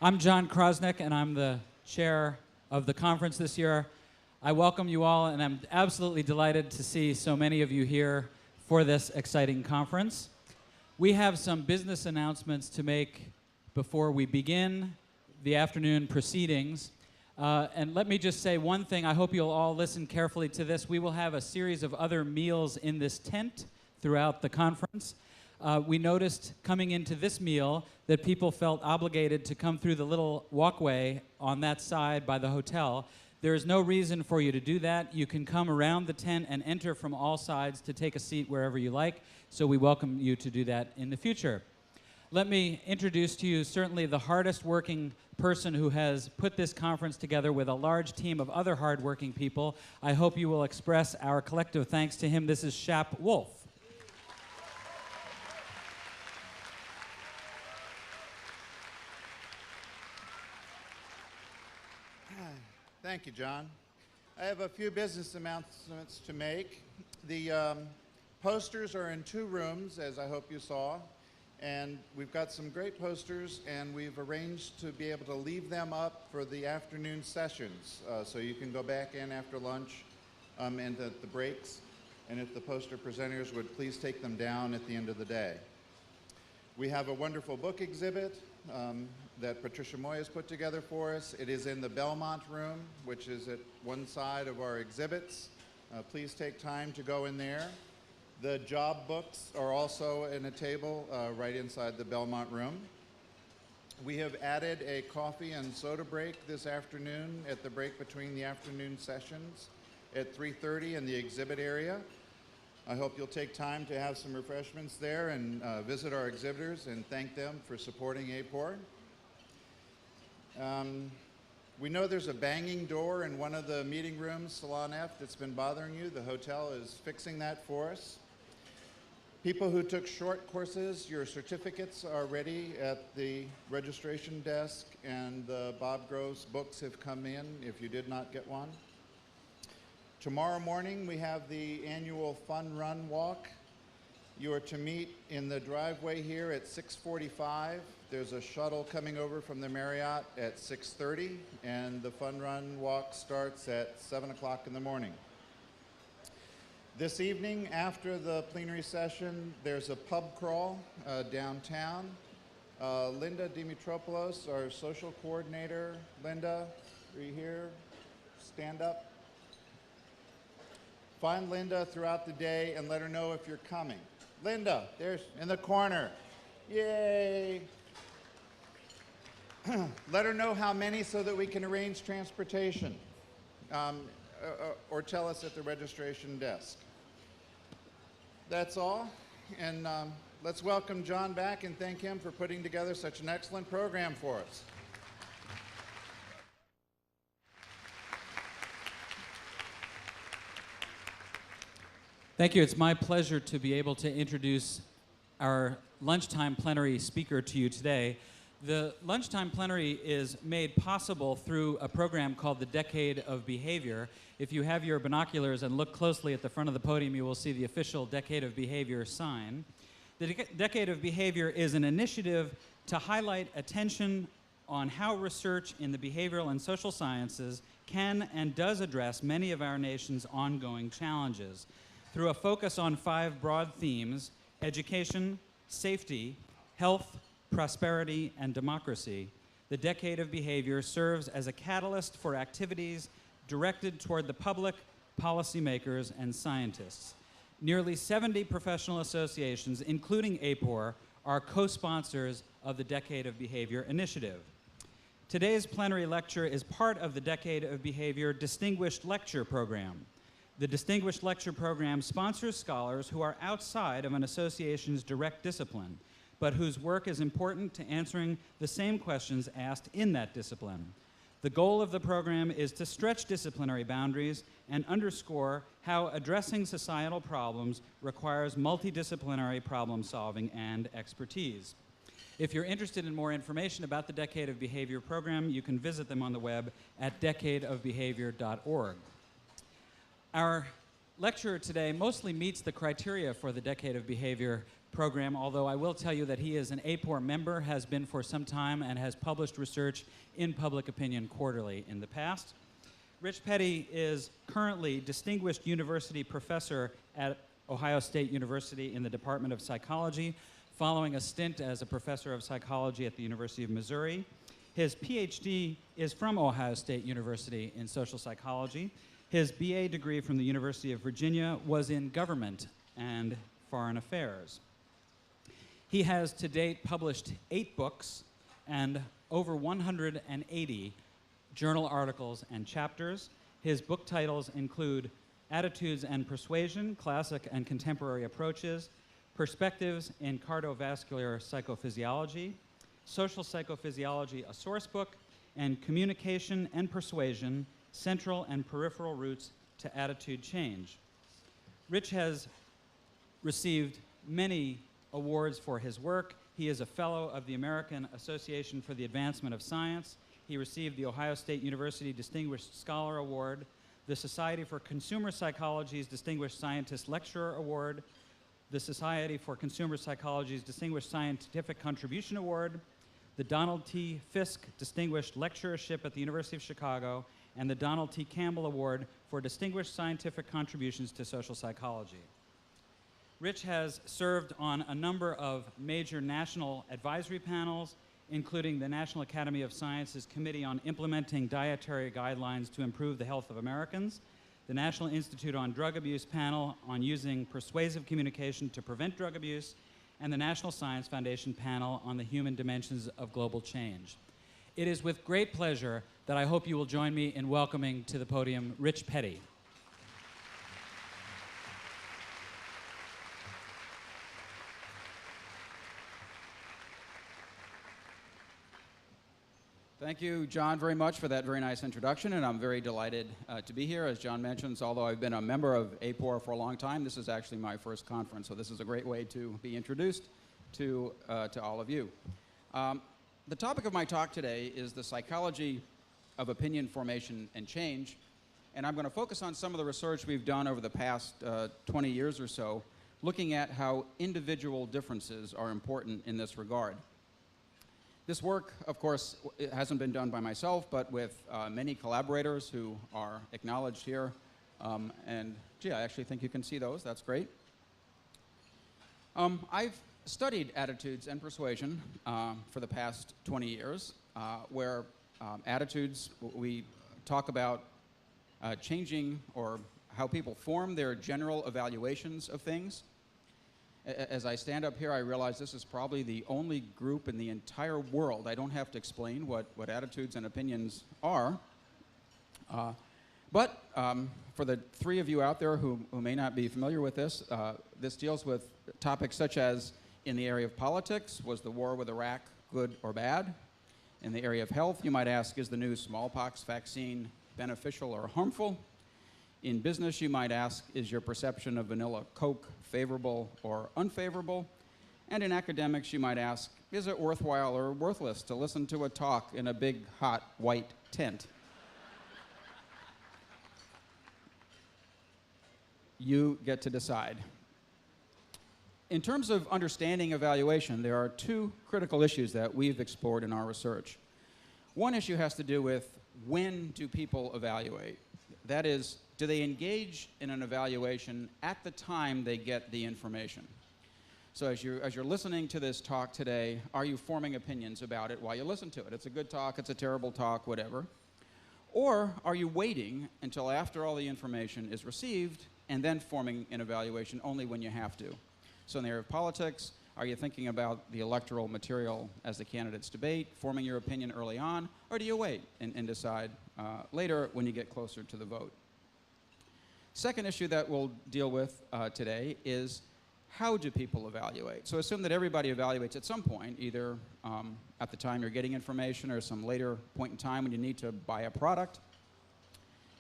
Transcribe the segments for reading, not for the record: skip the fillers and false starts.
I'm John Krosnick, and I'm the chair of the conference this year. I welcome you all, and I'm absolutely delighted to see so many of you here for this exciting conference. We have some business announcements to make before we begin the afternoon proceedings. And let me just say one thing. I hope you'll all listen carefully to this. We will have a series of other meals in this tent throughout the conference. We noticed coming into this meal that people felt obligated to come through the little walkway on that side by the hotel. There is no reason for you to do that. You can come around the tent and enter from all sides to take a seat wherever you like, so we welcome you to do that in the future. Let me introduce to you certainly the hardest working person who has put this conference together with a large team of other hardworking people. I hope you will express our collective thanks to him. This is Shap Wolf. Thank you, John. I have a few business announcements to make. The posters are in 2 rooms, as I hope you saw, and we've got some great posters, and we've arranged to be able to leave them up for the afternoon sessions, so you can go back in after lunch and at the breaks, and if the poster presenters would please take them down at the end of the day. We have a wonderful book exhibit that Patricia Moy has put together for us. It is in the Belmont room, which is at one side of our exhibits. Please take time to go in there. The job books are also in a table right inside the Belmont room. We have added a coffee and soda break this afternoon at the break between the afternoon sessions at 3:30 in the exhibit area. I hope you'll take time to have some refreshments there and visit our exhibitors and thank them for supporting AAPOR. We know there's a banging door in one of the meeting rooms, Salon F, that's been bothering you. The hotel is fixing that for us. People who took short courses, your certificates are ready at the registration desk, and the Bob Gross books have come in if you did not get one. Tomorrow morning, we have the annual Fun Run Walk. You are to meet in the driveway here at 6:45. There's a shuttle coming over from the Marriott at 6:30, and the Fun Run Walk starts at 7 o'clock in the morning. This evening, after the plenary session, there's a pub crawl downtown. Linda Dimitropoulos, our social coordinator. Linda, are you here? Stand up. Find Linda throughout the day and let her know if you're coming. Linda, there's in the corner. Yay! Let her know how many so that we can arrange transportation, or tell us at the registration desk. That's all, and let's welcome John back and thank him for putting together such an excellent program for us. Thank you. It's my pleasure to be able to introduce our lunchtime plenary speaker to you today. The lunchtime plenary is made possible through a program called the Decade of Behavior. If you have your binoculars and look closely at the front of the podium, you will see the official Decade of Behavior sign. The Decade of Behavior is an initiative to highlight attention on how research in the behavioral and social sciences can and does address many of our nation's ongoing challenges. Through a focus on 5 broad themes: education, safety, health, prosperity, and democracy, the Decade of Behavior serves as a catalyst for activities directed toward the public, policymakers, and scientists. Nearly 70 professional associations, including AAPOR, are co-sponsors of the Decade of Behavior initiative. Today's plenary lecture is part of the Decade of Behavior Distinguished Lecture Program. The Distinguished Lecture Program sponsors scholars who are outside of an association's direct discipline, but whose work is important to answering the same questions asked in that discipline. The goal of the program is to stretch disciplinary boundaries and underscore how addressing societal problems requires multidisciplinary problem solving and expertise. If you're interested in more information about the Decade of Behavior program, you can visit them on the web at decadeofbehavior.org. Our lecturer today mostly meets the criteria for the Decade of Behavior program, although I will tell you that he is an AAPOR member, has been for some time, and has published research in Public Opinion Quarterly in the past. Rich Petty is currently Distinguished University Professor at Ohio State University in the Department of Psychology, following a stint as a professor of psychology at the University of Missouri. His PhD is from Ohio State University in social psychology. His BA degree from the University of Virginia was in government and foreign affairs. He has to date published 8 books and over 180 journal articles and chapters. His book titles include Attitudes and Persuasion, Classic and Contemporary Approaches, Perspectives in Cardiovascular Psychophysiology, Social Psychophysiology, a Source Book, and Communication and Persuasion, Central and Peripheral Routes to Attitude Change. Rich has received many awards for his work. He is a fellow of the American Association for the Advancement of Science. He received the Ohio State University Distinguished Scholar Award, the Society for Consumer Psychology's Distinguished Scientist Lecturer Award, the Society for Consumer Psychology's Distinguished Scientific Contribution Award, the Donald T. Fisk Distinguished Lecturership at the University of Chicago, and the Donald T. Campbell Award for Distinguished Scientific Contributions to Social Psychology. Rich has served on a number of major national advisory panels, including the National Academy of Sciences Committee on Implementing Dietary Guidelines to Improve the Health of Americans, the National Institute on Drug Abuse panel on using persuasive communication to prevent drug abuse, and the National Science Foundation panel on the human dimensions of global change. It is with great pleasure that I hope you will join me in welcoming to the podium Rich Petty. Thank you, John, very much for that very nice introduction, and I'm very delighted to be here. As John mentions, although I've been a member of AAPOR for a long time, this is actually my first conference, so this is a great way to be introduced to all of you. The topic of my talk today is the psychology of opinion formation and change, and I'm going to focus on some of the research we've done over the past 20 years or so, looking at how individual differences are important in this regard. This work, of course, it hasn't been done by myself, but with many collaborators who are acknowledged here. And gee, I actually think you can see those. That's great. I've studied attitudes and persuasion for the past 20 years, where attitudes, we talk about changing or how people form their general evaluations of things. As I stand up here, I realize this is probably the only group in the entire world. I don't have to explain what attitudes and opinions are. But for the 3 of you out there who may not be familiar with this, this deals with topics such as, in the area of politics, was the war with Iraq good or bad? In the area of health, you might ask, is the new smallpox vaccine beneficial or harmful? In business, you might ask, is your perception of vanilla Coke favorable or unfavorable? And in academics, you might ask, is it worthwhile or worthless to listen to a talk in a big, hot, white tent? You get to decide. In terms of understanding evaluation, there are 2 critical issues that we've explored in our research. One issue has to do with, when do people evaluate? That is, do they engage in an evaluation at the time they get the information? So as you're listening to this talk today, are you forming opinions about it while you listen to it? It's a good talk, it's a terrible talk, whatever. Or are you waiting until after all the information is received and then forming an evaluation only when you have to? So in the area of politics, are you thinking about the electoral material as the candidates debate, forming your opinion early on, or do you wait and decide later when you get closer to the vote? Second issue that we'll deal with today is, how do people evaluate? So assume that everybody evaluates at some point, either at the time you're getting information or some later point in time when you need to buy a product.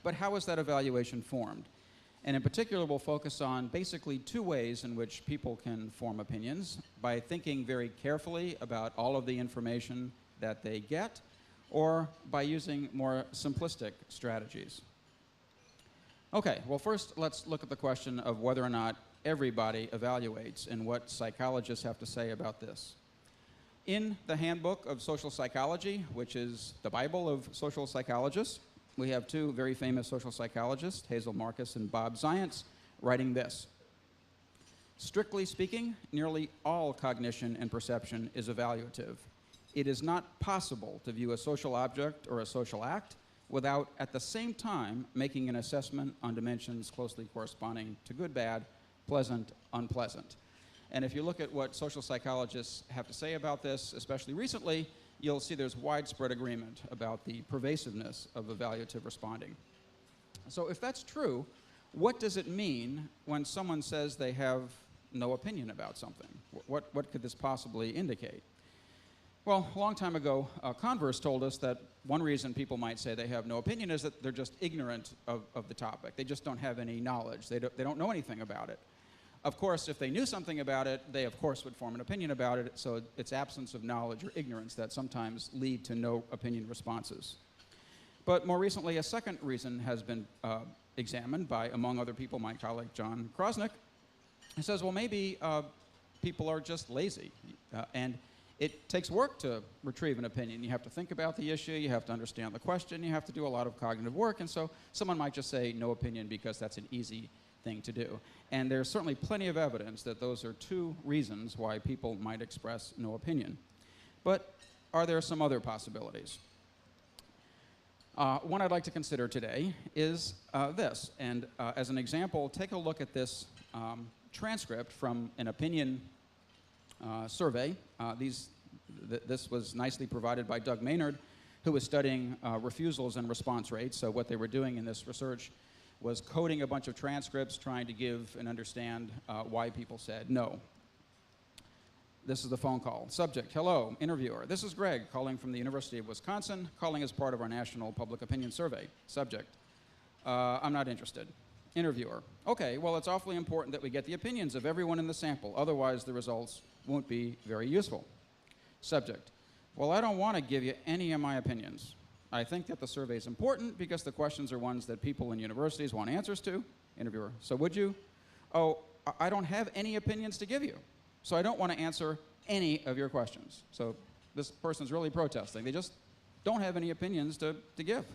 But how is that evaluation formed? And in particular, we'll focus on basically 2 ways in which people can form opinions: by thinking very carefully about all of the information that they get, or by using more simplistic strategies. Okay, well, first let's look at the question of whether or not everybody evaluates, and what psychologists have to say about this. In the Handbook of Social Psychology, which is the Bible of social psychologists, we have two very famous social psychologists, Hazel Marcus and Bob Zients, writing this. Strictly speaking, nearly all cognition and perception is evaluative. It is not possible to view a social object or a social act without, at the same time, making an assessment on dimensions closely corresponding to good, bad, pleasant, unpleasant. And if you look at what social psychologists have to say about this, especially recently, you'll see there's widespread agreement about the pervasiveness of evaluative responding. So if that's true, what does it mean when someone says they have no opinion about something? What could this possibly indicate? Well, a long time ago, Converse told us that one reason people might say they have no opinion is that they're just ignorant of the topic. They just don't have any knowledge. They don't know anything about it. Of course, if they knew something about it, they of course would form an opinion about it, so it's absence of knowledge or ignorance that sometimes lead to no opinion responses. But more recently, a second reason has been examined by, among other people, my colleague John Krosnick. He says, well, maybe people are just lazy, and it takes work to retrieve an opinion. You have to think about the issue, you have to understand the question, you have to do a lot of cognitive work, and so someone might just say no opinion because that's an easy thing to do. And there's certainly plenty of evidence that those are two reasons why people might express no opinion. But are there some other possibilities? One I'd like to consider today is this. And as an example, take a look at this transcript from an opinion survey. This was nicely provided by Doug Maynard, who was studying refusals and response rates. So what they were doing in this research was coding a bunch of transcripts, trying to give and understand why people said no. This is the phone call. Subject, hello, interviewer. This is Greg calling from the University of Wisconsin, calling as part of our National Public Opinion Survey. Subject, I'm not interested. Interviewer, okay, well, it's awfully important that we get the opinions of everyone in the sample, otherwise the results won't be very useful. Subject, well, I don't want to give you any of my opinions. I think that the survey is important because the questions are ones that people in universities want answers to. Interviewer, so would you? Oh, I don't have any opinions to give you, so I don't want to answer any of your questions. So this person's really protesting. They just don't have any opinions to give.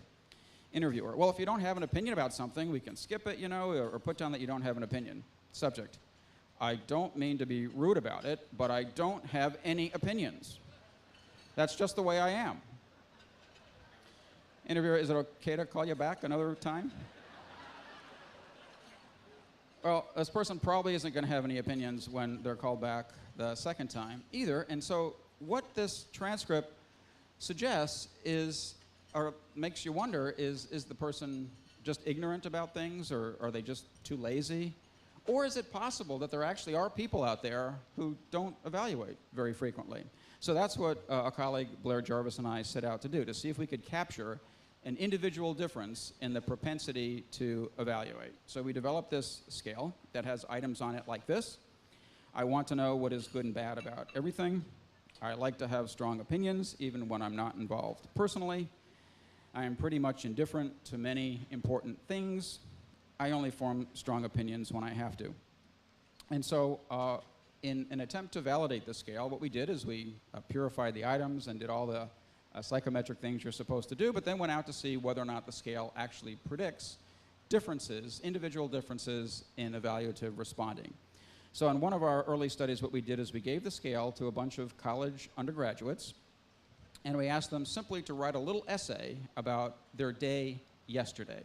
Interviewer, well, if you don't have an opinion about something, we can skip it, you know, or put down that you don't have an opinion. Subject, I don't mean to be rude about it, but I don't have any opinions. That's just the way I am. Interviewer, is it okay to call you back another time? Well, this person probably isn't going to have any opinions when they're called back the second time either. And so what this transcript suggests is, or makes you wonder, is the person just ignorant about things, or are they just too lazy? Or is it possible that there actually are people out there who don't evaluate very frequently? So that's what a colleague, Blair Jarvis, and I set out to do, to see if we could capture an individual difference in the propensity to evaluate. So we developed this scale that has items on it like this. I want to know what is good and bad about everything. I like to have strong opinions, even when I'm not involved personally. I am pretty much indifferent to many important things. I only form strong opinions when I have to. And so in an attempt to validate the scale, what we did is we purified the items and did all the psychometric things you're supposed to do, but then went out to see whether or not the scale actually predicts differences, individual differences in evaluative responding. So in one of our early studies, what we did is we gave the scale to a bunch of college undergraduates, and we asked them simply to write a little essay about their day yesterday.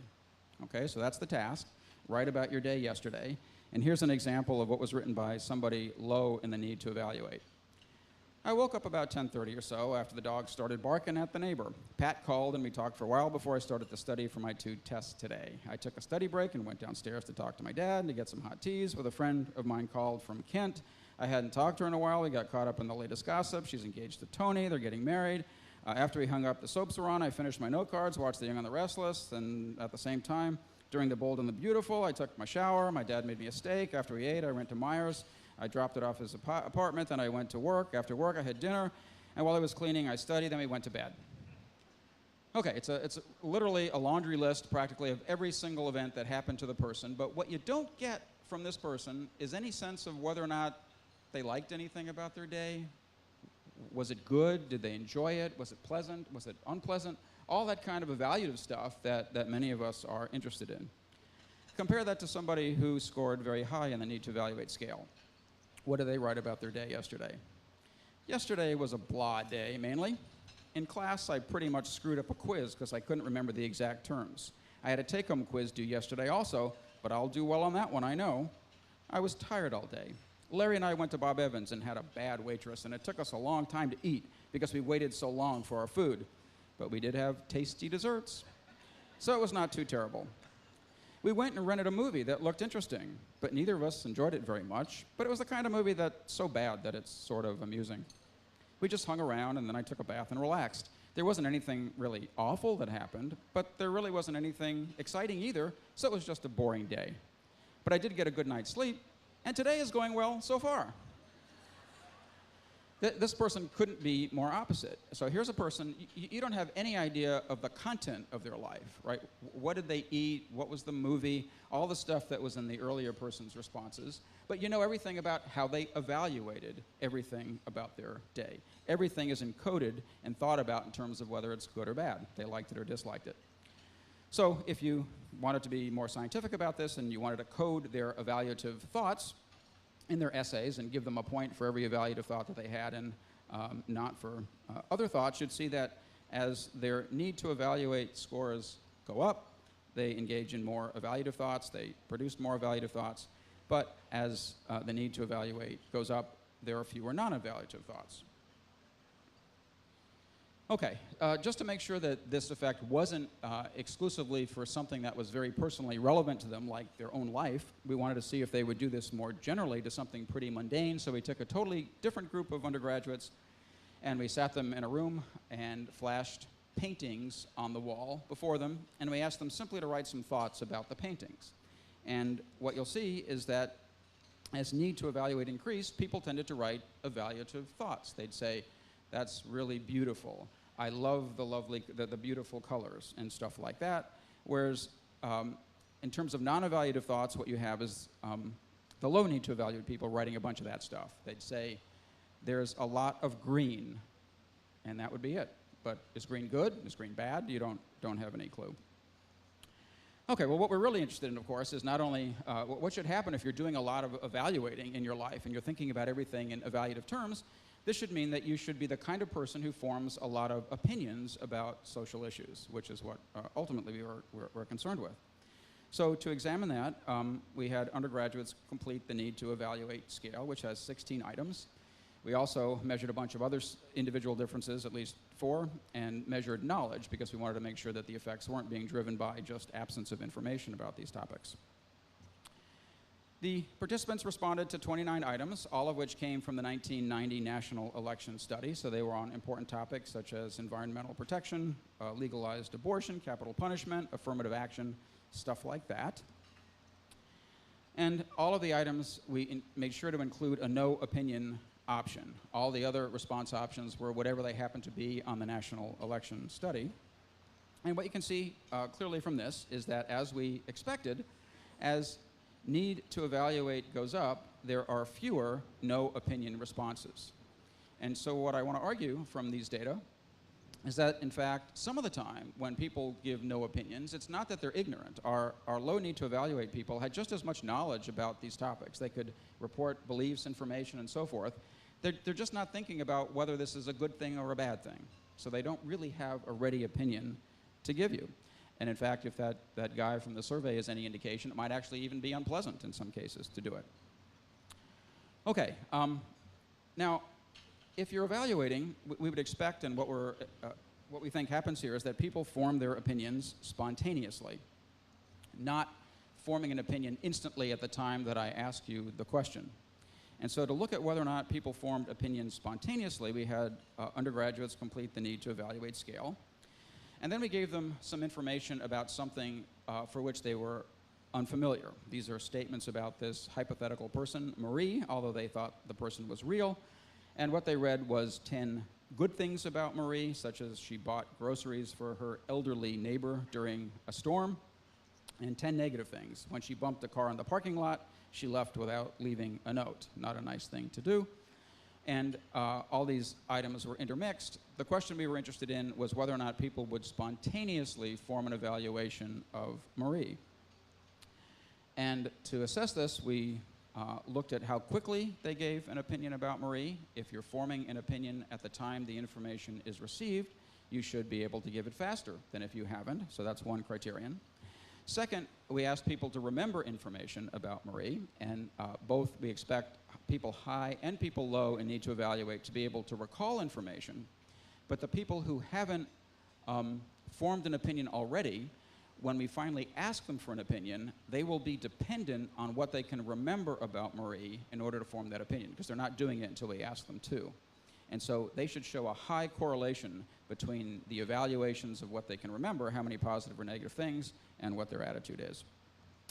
Okay, so that's the task. Write about your day yesterday. And here's an example of what was written by somebody low in the need to evaluate. I woke up about 10:30 or so after the dog started barking at the neighbor. Pat called and we talked for a while before I started to study for my 2 tests today. I took a study break and went downstairs to talk to my dad and to get some hot teas with a friend of mine called from Kent. I hadn't talked to her in a while. We got caught up in the latest gossip. She's engaged to Tony. They're getting married. After we hung up, the soaps were on. I finished my note cards, watched The Young and the Restless, and at the same time, during The Bold and the Beautiful, I took my shower. My dad made me a steak. After we ate, I went to Myers. I dropped it off his apartment, then I went to work. After work, I had dinner, and while I was cleaning, I studied, then we went to bed. Okay, it's literally a laundry list, practically, of every single event that happened to the person, but what you don't get from this person is any sense of whether or not they liked anything about their day. Was it good? Did they enjoy it? Was it pleasant? Was it unpleasant? All that kind of evaluative stuff that many of us are interested in. Compare that to somebody who scored very high in the need to evaluate scale. What did they write about their day yesterday? Yesterday was a blah day, mainly. In class, I pretty much screwed up a quiz because I couldn't remember the exact terms. I had a take-home quiz due yesterday also, but I'll do well on that one, I know. I was tired all day. Larry and I went to Bob Evans and had a bad waitress, and it took us a long time to eat because we waited so long for our food. But we did have tasty desserts, so it was not too terrible. We went and rented a movie that looked interesting, but neither of us enjoyed it very much, but it was the kind of movie that's so bad that it's sort of amusing. We just hung around, and then I took a bath and relaxed. There wasn't anything really awful that happened, but there really wasn't anything exciting either, so it was just a boring day. But I did get a good night's sleep, and today is going well so far. This person couldn't be more opposite. So here's a person, you don't have any idea of the content of their life, right? What did they eat? What was the movie? All the stuff that was in the earlier person's responses. But you know everything about how they evaluated everything about their day. Everything is encoded and thought about in terms of whether it's good or bad. They liked it or disliked it. So if you wanted to be more scientific about this and you wanted to code their evaluative thoughts in their essays and give them a point for every evaluative thought that they had and not for other thoughts, you'd see that as their need to evaluate scores go up, they engage in more evaluative thoughts, they produce more evaluative thoughts, but as the need to evaluate goes up, there are fewer non-evaluative thoughts. Okay, just to make sure that this effect wasn't exclusively for something that was very personally relevant to them, like their own life, we wanted to see if they would do this more generally to something pretty mundane, so we took a totally different group of undergraduates and we sat them in a room and flashed paintings on the wall before them, and we asked them simply to write some thoughts about the paintings. And what you'll see is that as need to evaluate increased, people tended to write evaluative thoughts. They'd say, "That's really beautiful. I love the beautiful colors," and stuff like that. Whereas in terms of non-evaluative thoughts, what you have is the low need to evaluate people writing a bunch of that stuff. They'd say, "There's a lot of green," and that would be it. But is green good? Is green bad? You don't have any clue. Okay, well, what we're really interested in, of course, is not only what should happen if you're doing a lot of evaluating in your life and you're thinking about everything in evaluative terms. This should mean that you should be the kind of person who forms a lot of opinions about social issues, which is what ultimately we're concerned with. So to examine that, we had undergraduates complete the need to evaluate scale, which has 16 items. We also measured a bunch of other individual differences, at least 4, and measured knowledge because we wanted to make sure that the effects weren't being driven by just absence of information about these topics. The participants responded to 29 items, all of which came from the 1990 national election study. So they were on important topics such as environmental protection, legalized abortion, capital punishment, affirmative action, stuff like that. And all of the items, we made sure to include a no opinion option. All the other response options were whatever they happened to be on the national election study. And what you can see clearly from this is that, as we expected, as need to evaluate goes up, there are fewer no opinion responses. And so what I want to argue from these data is that, in fact, some of the time when people give no opinions, it's not that they're ignorant. Our low need to evaluate people had just as much knowledge about these topics. They could report beliefs, information, and so forth. They're just not thinking about whether this is a good thing or a bad thing. So they don't really have a ready opinion to give you. And in fact, if that guy from the survey is any indication, it might actually even be unpleasant in some cases to do it. Okay, now, if you're evaluating, we would expect, and what we think happens here is that people form their opinions spontaneously, not forming an opinion instantly at the time that I ask you the question. And so to look at whether or not people formed opinions spontaneously, we had undergraduates complete the need to evaluate scale. And then we gave them some information about something for which they were unfamiliar. These are statements about this hypothetical person, Marie, although they thought the person was real. And what they read was 10 good things about Marie, such as she bought groceries for her elderly neighbor during a storm. and 10 negative things. When she bumped a car in the parking lot, she left without leaving a note. Not a nice thing to do. And all these items were intermixed. The question we were interested in was whether or not people would spontaneously form an evaluation of Marie. And to assess this, we looked at how quickly they gave an opinion about Marie. If you're forming an opinion at the time the information is received, you should be able to give it faster than if you haven't, so that's one criterion. Second, we asked people to remember information about Marie, and both we expect people high and people low in need to evaluate to be able to recall information, but the people who haven't formed an opinion already, when we finally ask them for an opinion, they will be dependent on what they can remember about Marie in order to form that opinion, because they're not doing it until we ask them to. And so they should show a high correlation between the evaluations of what they can remember, how many positive or negative things, and what their attitude is.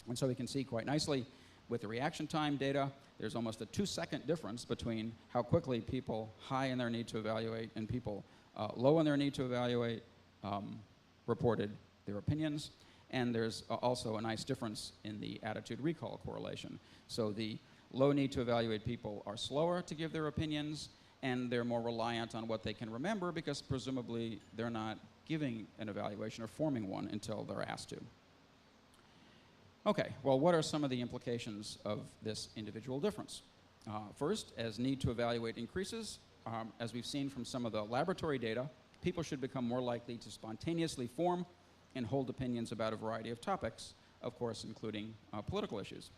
And so we can see quite nicely with the reaction time data, there's almost a 2-second difference between how quickly people high in their need to evaluate and people low in their need to evaluate reported their opinions. And there's also a nice difference in the attitude recall correlation. So the low need to evaluate people are slower to give their opinions, and they're more reliant on what they can remember because presumably they're not giving an evaluation or forming one until they're asked to. Okay, well, what are some of the implications of this individual difference? First, as need to evaluate increases, as we've seen from some of the laboratory data, people should become more likely to spontaneously form and hold opinions about a variety of topics, of course, including political issues.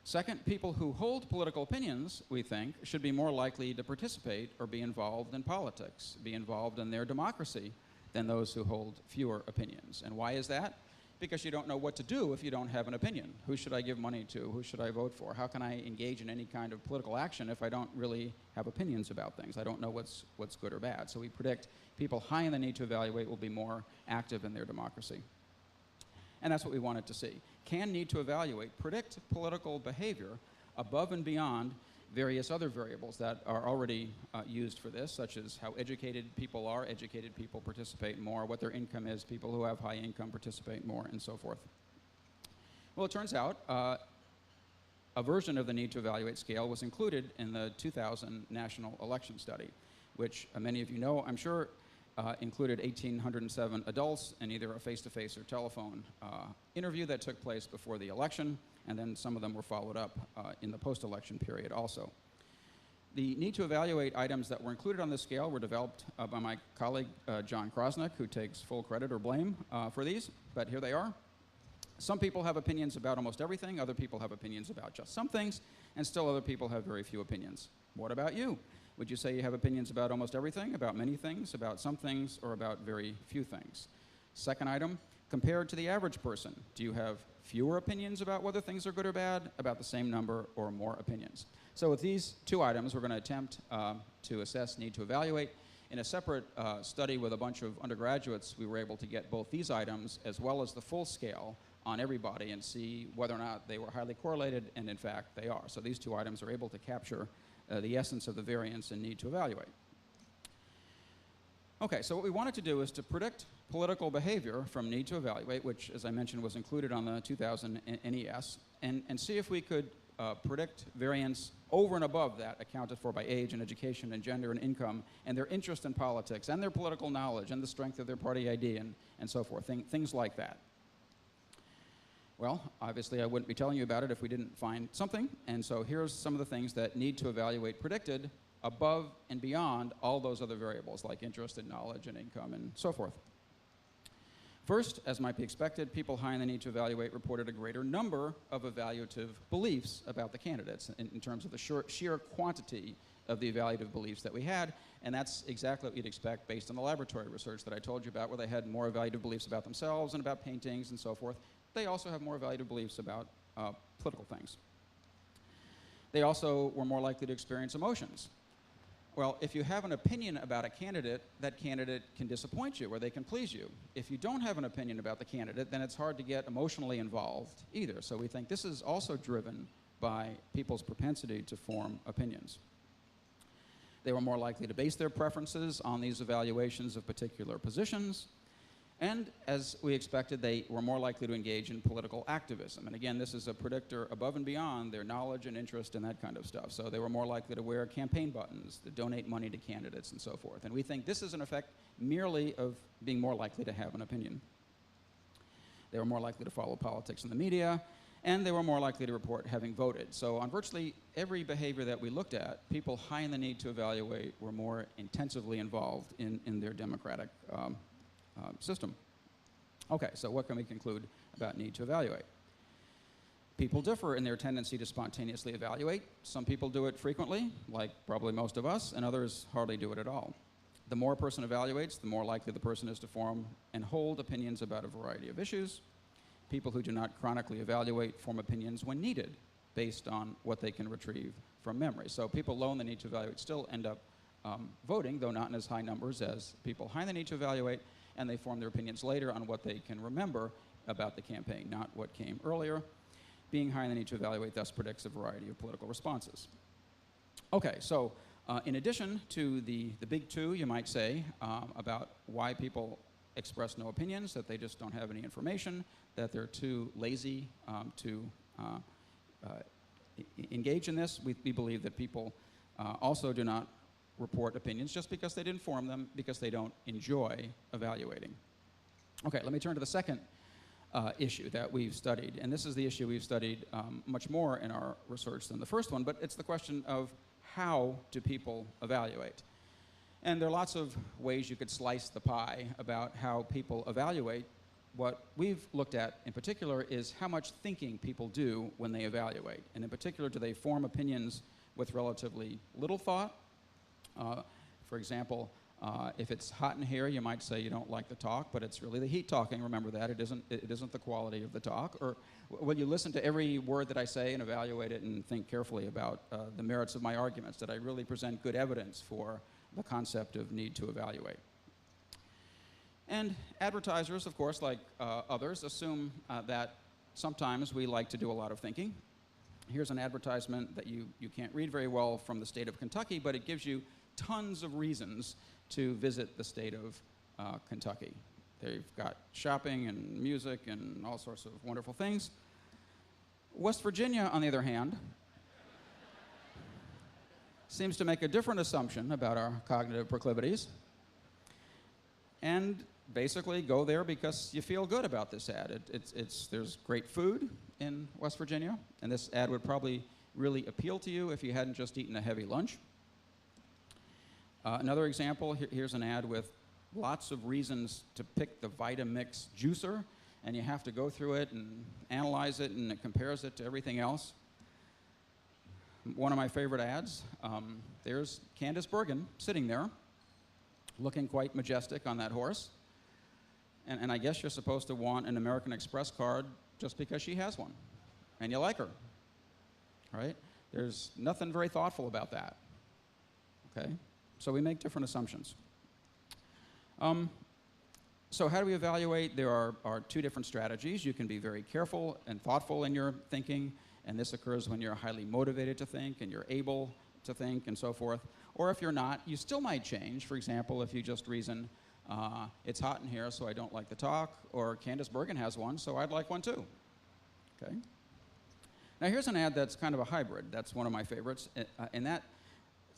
Second, people who hold political opinions, we think, should be more likely to participate or be involved in politics, be involved in their democracy than those who hold fewer opinions. And why is that? Because you don't know what to do if you don't have an opinion. Who should I give money to? Who should I vote for? How can I engage in any kind of political action if I don't really have opinions about things? I don't know what's good or bad. So we predict people high in the need to evaluate will be more active in their democracy. And that's what we wanted to see. Can need to evaluate predict political behavior above and beyond various other variables that are already used for this, such as how educated people are. Educated people participate more. What their income is. People who have high income participate more, and so forth. Well, it turns out a version of the need to evaluate scale was included in the 2000 national election study, which many of you know, I'm sure, included 1,807 adults in either a face-to-face or telephone interview that took place before the election, and then some of them were followed up in the post-election period also. The need to evaluate items that were included on this scale were developed by my colleague, John Krosnick, who takes full credit or blame for these, but here they are. Some people have opinions about almost everything, other people have opinions about just some things, and still other people have very few opinions. What about you? Would you say you have opinions about almost everything, about many things, about some things, or about very few things? Second item, compared to the average person, do you have fewer opinions about whether things are good or bad, about the same number, or more opinions? So with these two items, we're going to attempt to assess need to evaluate. In a separate study with a bunch of undergraduates, we were able to get both these items as well as the full scale on everybody and see whether or not they were highly correlated, and in fact they are. So these two items are able to capture the essence of the variance and need to evaluate. Okay, so what we wanted to do is to predict political behavior from need to evaluate, which, as I mentioned, was included on the 2000 NES, and see if we could predict variance over and above that accounted for by age and education and gender and income and their interest in politics and their political knowledge and the strength of their party ID and so forth, things like that. Well, obviously I wouldn't be telling you about it if we didn't find something, and so here's some of the things that need to evaluate predicted above and beyond all those other variables like interest and knowledge and income and so forth. First, as might be expected, people high in the need to evaluate reported a greater number of evaluative beliefs about the candidates in terms of the sheer quantity of the evaluative beliefs that we had, and that's exactly what you'd expect based on the laboratory research that I told you about, where they had more evaluative beliefs about themselves and about paintings and so forth. They also have more evaluative beliefs about political things. They also were more likely to experience emotions. Well, if you have an opinion about a candidate, that candidate can disappoint you or they can please you. If you don't have an opinion about the candidate, then it's hard to get emotionally involved either. So we think this is also driven by people's propensity to form opinions. They were more likely to base their preferences on these evaluations of particular positions. And as we expected, they were more likely to engage in political activism. And again, this is a predictor above and beyond their knowledge and interest and that kind of stuff. So they were more likely to wear campaign buttons, to donate money to candidates and so forth. And we think this is an effect merely of being more likely to have an opinion. They were more likely to follow politics in the media, and they were more likely to report having voted. So on virtually every behavior that we looked at, people high in the need to evaluate were more intensively involved in their democratic system. Okay, so what can we conclude about need to evaluate? People differ in their tendency to spontaneously evaluate. Some people do it frequently, like probably most of us, and others hardly do it at all. The more a person evaluates, the more likely the person is to form and hold opinions about a variety of issues. People who do not chronically evaluate form opinions when needed, based on what they can retrieve from memory. So people low in the need to evaluate still end up voting, though not in as high numbers as people high in the need to evaluate, and they form their opinions later on what they can remember about the campaign, not what came earlier. Being high in the need to evaluate thus predicts a variety of political responses. Okay, so in addition to the big two, you might say, about why people express no opinions, that they just don't have any information, that they're too lazy to engage in this, we believe that people also do not report opinions just because they didn't form them, because they don't enjoy evaluating. Okay, let me turn to the second issue that we've studied, and this is the issue we've studied much more in our research than the first one, but it's the question of how do people evaluate? And there are lots of ways you could slice the pie about how people evaluate. What we've looked at in particular is how much thinking people do when they evaluate, and in particular, do they form opinions with relatively little thought? For example, if it's hot in here, you might say you don't like the talk, but it's really the heat talking. Remember that. It isn't the quality of the talk. Or will you listen to every word that I say and evaluate it and think carefully about the merits of my arguments? Did I really present good evidence for the concept of need to evaluate? And advertisers, of course, like others, assume that sometimes we like to do a lot of thinking. Here's an advertisement that you can't read very well from the state of Kentucky, but it gives you tons of reasons to visit the state of Kentucky. They've got shopping and music and all sorts of wonderful things. West Virginia, on the other hand, seems to make a different assumption about our cognitive proclivities and basically go there because you feel good about this ad. There's great food in West Virginia, and this ad would probably really appeal to you if you hadn't just eaten a heavy lunch. Another example, here's an ad with lots of reasons to pick the Vitamix juicer, and you have to go through it and analyze it, and it compares it to everything else. One of my favorite ads, there's Candace Bergen sitting there, looking quite majestic on that horse. And I guess you're supposed to want an American Express card just because she has one, and you like her, right? There's nothing very thoughtful about that, okay? So we make different assumptions. So how do we evaluate? There are two different strategies. You can be very careful and thoughtful in your thinking, and this occurs when you're highly motivated to think and you're able to think and so forth. Or if you're not, you still might change. For example, if you just reason, it's hot in here, so I don't like the talk, or Candace Bergen has one, so I'd like one too. Okay? Now here's an ad that's kind of a hybrid. That's one of my favorites, and that's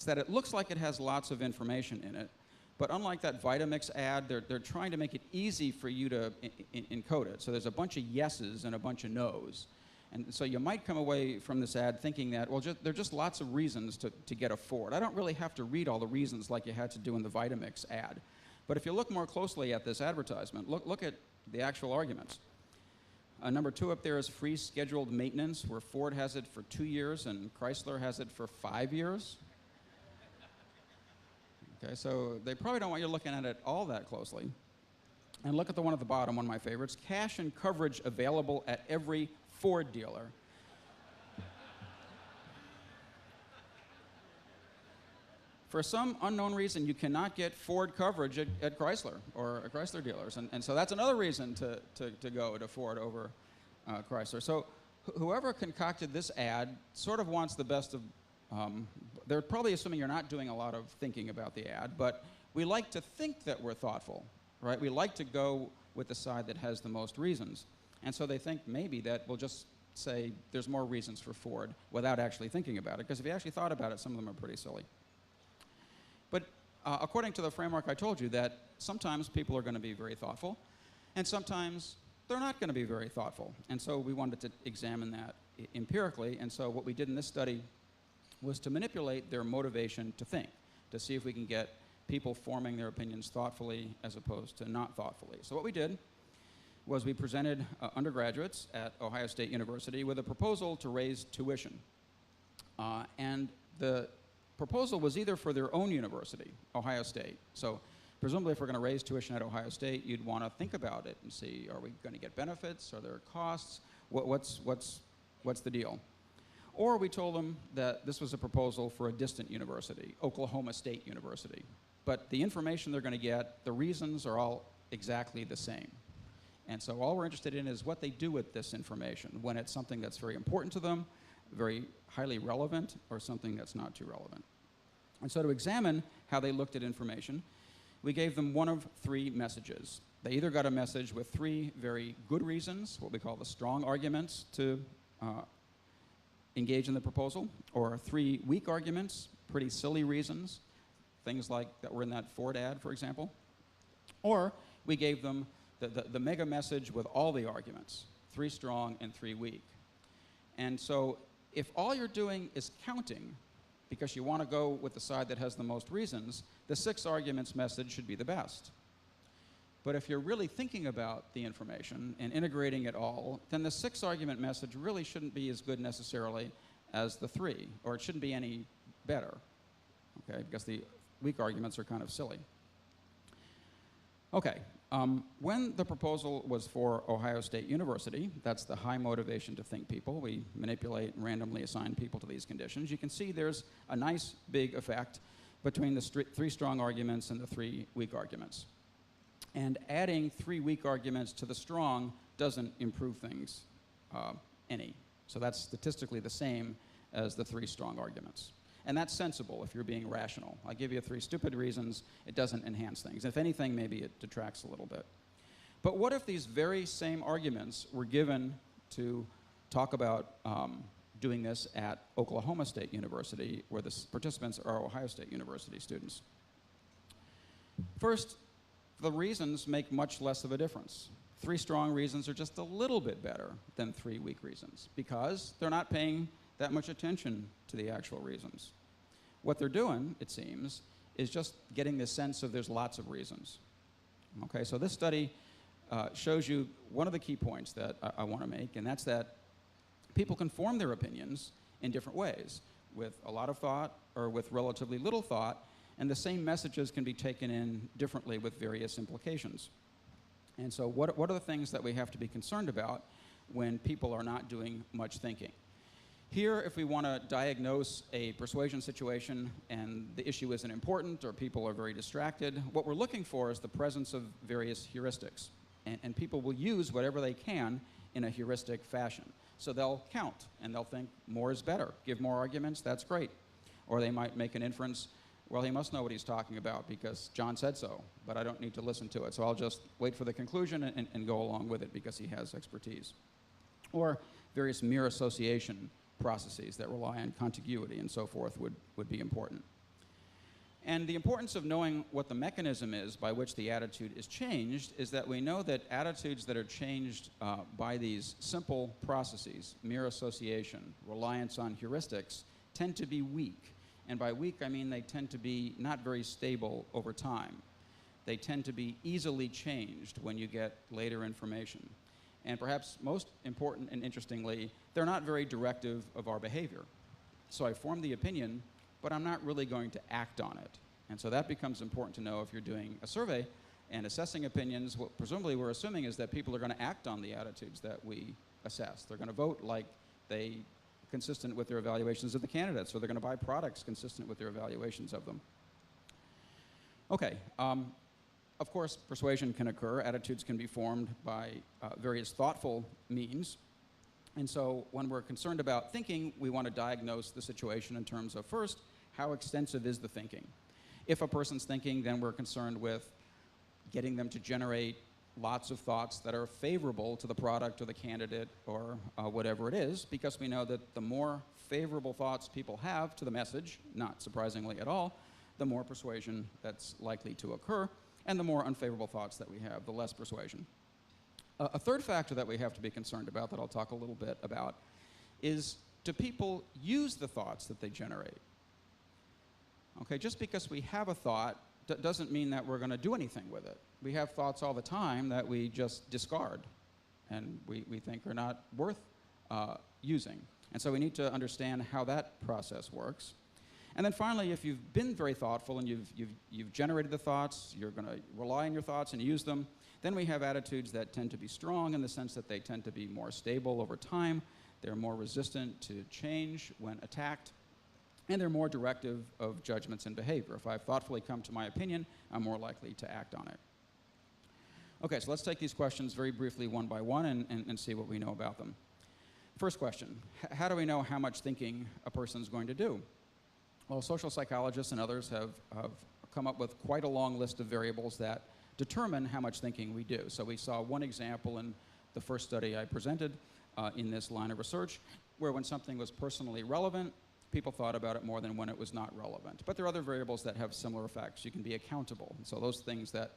that it looks like it has lots of information in it, but unlike that Vitamix ad, they're trying to make it easy for you to encode it. So there's a bunch of yeses and a bunch of nos. And so you might come away from this ad thinking that, well, there are just lots of reasons to get a Ford. I don't really have to read all the reasons like you had to do in the Vitamix ad. But if you look more closely at this advertisement, look at the actual arguments. Number 2 up there is free scheduled maintenance, where Ford has it for 2 years and Chrysler has it for 5 years. Okay, so they probably don't want you looking at it all that closely. And look at the one at the bottom, one of my favorites. Cash and coverage available at every Ford dealer. For some unknown reason, you cannot get Ford coverage at Chrysler or at Chrysler dealers. And so that's another reason to go to Ford over Chrysler. So whoever concocted this ad sort of wants the best of, they're probably assuming you're not doing a lot of thinking about the ad, but we like to think that we're thoughtful, right? We like to go with the side that has the most reasons. And so they think maybe that we'll just say there's more reasons for Ford without actually thinking about it, because if you actually thought about it, some of them are pretty silly. But according to the framework I told you, that sometimes people are going to be very thoughtful, and sometimes they're not going to be very thoughtful. And so we wanted to examine that empirically, and so what we did in this study was to manipulate their motivation to think, to see if we can get people forming their opinions thoughtfully as opposed to not thoughtfully. So what we did was we presented undergraduates at Ohio State University with a proposal to raise tuition. And the proposal was either for their own university, Ohio State. So presumably if we're going to raise tuition at Ohio State, you'd want to think about it and see, are we going to get benefits? Are there costs? What's the deal? Or we told them that this was a proposal for a distant university, Oklahoma State University. But the information they're going to get, the reasons are all exactly the same. And so all we're interested in is what they do with this information, when it's something that's very important to them, very highly relevant, or something that's not too relevant. And so to examine how they looked at information, we gave them one of three messages. They either got a message with three very good reasons, what we call the strong arguments to engage in the proposal, or three weak arguments, pretty silly reasons, things like that were in that Ford ad, for example. Or we gave them the mega message with all the arguments, three strong and three weak. And so if all you're doing is counting, because you want to go with the side that has the most reasons, the 6 arguments message should be the best. But if you're really thinking about the information and integrating it all, then the 6 argument message really shouldn't be as good necessarily as the 3, or it shouldn't be any better, okay, because the weak arguments are kind of silly. Okay, when the proposal was for Ohio State University, that's the high motivation to think people, we manipulate and randomly assign people to these conditions, you can see there's a nice big effect between the 3 strong arguments and the 3 weak arguments. And adding 3 weak arguments to the strong doesn't improve things any. So that's statistically the same as the 3 strong arguments. And that's sensible if you're being rational. I give you 3 stupid reasons, it doesn't enhance things. If anything, maybe it detracts a little bit. But what if these very same arguments were given to talk about doing this at Oklahoma State University, where the participants are Ohio State University students? First, the reasons make much less of a difference. 3 strong reasons are just a little bit better than 3 weak reasons because they're not paying that much attention to the actual reasons. What they're doing, it seems, is just getting the sense of there's lots of reasons. Okay, so this study shows you one of the key points that I want to make, and that's that people can form their opinions in different ways, with a lot of thought or with relatively little thought, and the same messages can be taken in differently with various implications. And so what are the things that we have to be concerned about when people are not doing much thinking? Here, if we want to diagnose a persuasion situation and the issue isn't important or people are very distracted, what we're looking for is the presence of various heuristics. And people will use whatever they can in a heuristic fashion. So they'll count and they'll think more is better. Give more arguments, that's great. Or they might make an inference, well, he must know what he's talking about because John said so, but I don't need to listen to it. So I'll just wait for the conclusion and go along with it because he has expertise. Or various mere association processes that rely on contiguity and so forth would be important. And the importance of knowing what the mechanism is by which the attitude is changed is that we know that attitudes that are changed by these simple processes, mere association, reliance on heuristics, tend to be weak. And by weak, I mean they tend to be not very stable over time. They tend to be easily changed when you get later information. And perhaps most important and interestingly, they're not very directive of our behavior. So I form the opinion, but I'm not really going to act on it. And so that becomes important to know if you're doing a survey and assessing opinions. What presumably we're assuming is that people are going to act on the attitudes that we assess. They're going to vote like they consistent with their evaluations of the candidates, or they're going to buy products consistent with their evaluations of them. Okay. Of course, persuasion can occur. Attitudes can be formed by various thoughtful means. And so when we're concerned about thinking, we want to diagnose the situation in terms of, first, how extensive is the thinking? If a person's thinking, then we're concerned with getting them to generate lots of thoughts that are favorable to the product or the candidate or whatever it is, because we know that the more favorable thoughts people have to the message, not surprisingly at all, the more persuasion that's likely to occur, and the more unfavorable thoughts that we have, the less persuasion. A third factor that we have to be concerned about that I'll talk a little bit about is, do people use the thoughts that they generate? Okay, just because we have a thought doesn't mean that we're going to do anything with it. We have thoughts all the time that we just discard and we think are not worth using. And so we need to understand how that process works. And then finally, if you've been very thoughtful and you've generated the thoughts, you're going to rely on your thoughts and use them, then we have attitudes that tend to be strong in the sense that they tend to be more stable over time, they're more resistant to change when attacked, and they're more directive of judgments and behavior. If I've thoughtfully come to my opinion, I'm more likely to act on it. Okay, so let's take these questions very briefly one by one and see what we know about them. First question, how do we know how much thinking a person's going to do? Well, social psychologists and others have come up with quite a long list of variables that determine how much thinking we do. So we saw one example in the first study I presented in this line of research, where when something was personally relevant, people thought about it more than when it was not relevant. But there are other variables that have similar effects. You can be accountable. And so those things that